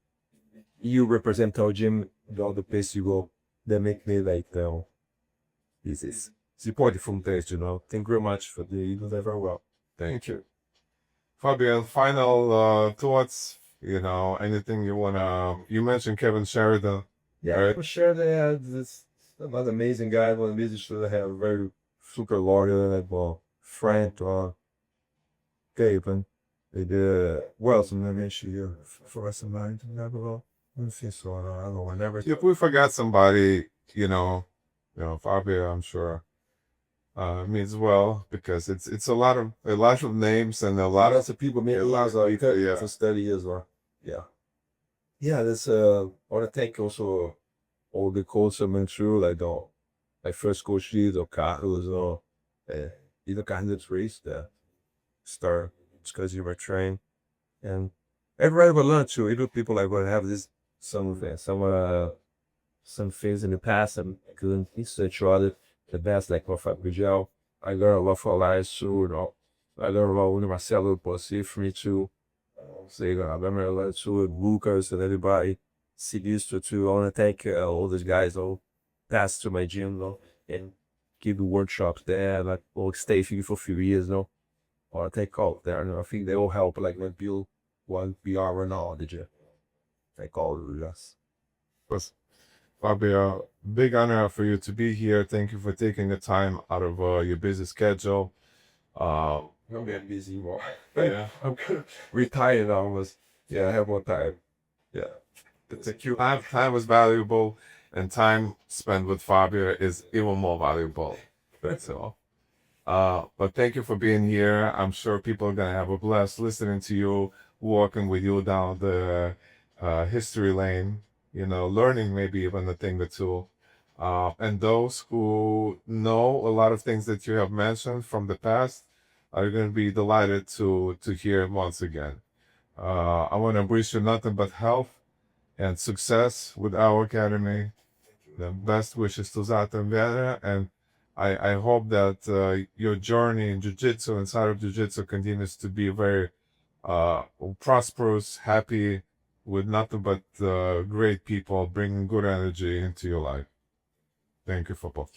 You represent our gym, all the place you go. That make me like this is supported from there, you know. Thank you very much for you do that very well. Thank you. Fabio, final thoughts, you know, anything you wanna, you mentioned Kevin Sheridan. Yeah, right? for sure they had this another amazing guy, one musician that have a very super loyal and friend Kevin. They did well some of this year for us in mind. Never will. I don't think so. I don't know. I never. If we forgot somebody, you know, Fabio, I'm sure means well because it's a lot of names and a lot Lots of of people made a lot years of or people, yeah. for study as well. Yeah. Yeah, that's I wanna thank also all the coaches I went through, like my first coach Ricardo, Carlos, either candidates race that start because you were trained. And everybody will learn too. Even people like will have this some things in the past and couldn't research about the best like for Fabio. I learned a lot from Elias too, you know. I learned a lot with Marcelo Possi for me too. So I remember a lot too with Lucas and everybody. Sinistro too. I want to thank all these guys all passed to my gym though and give the workshops there like will stay for you for a few years though. Or take all there and I think they all help like when build what we are right now the gym. Thank all of us. Was Fabio, big honor for you to be here. Thank you for taking the time out of your busy schedule. I'm getting busy more. Yeah. I'm retired almost. Yeah, I have more time. Yeah. Thank you. Time is valuable, and time spent with Fabio is even more valuable. That's all. But thank you for being here. I'm sure people are gonna have a blast listening to you, walking with you down the history lane. You know, learning maybe even a thing or two. And those who know a lot of things that you have mentioned from the past are going to be delighted to hear it once again. I want to wish you nothing but health and success with our academy. The best wishes to Zata and Vedha, and I hope that your journey in Jiu-Jitsu, inside of Jiu-Jitsu, continues to be very prosperous, happy, with nothing but great people bringing good energy into your life. Thank you for both.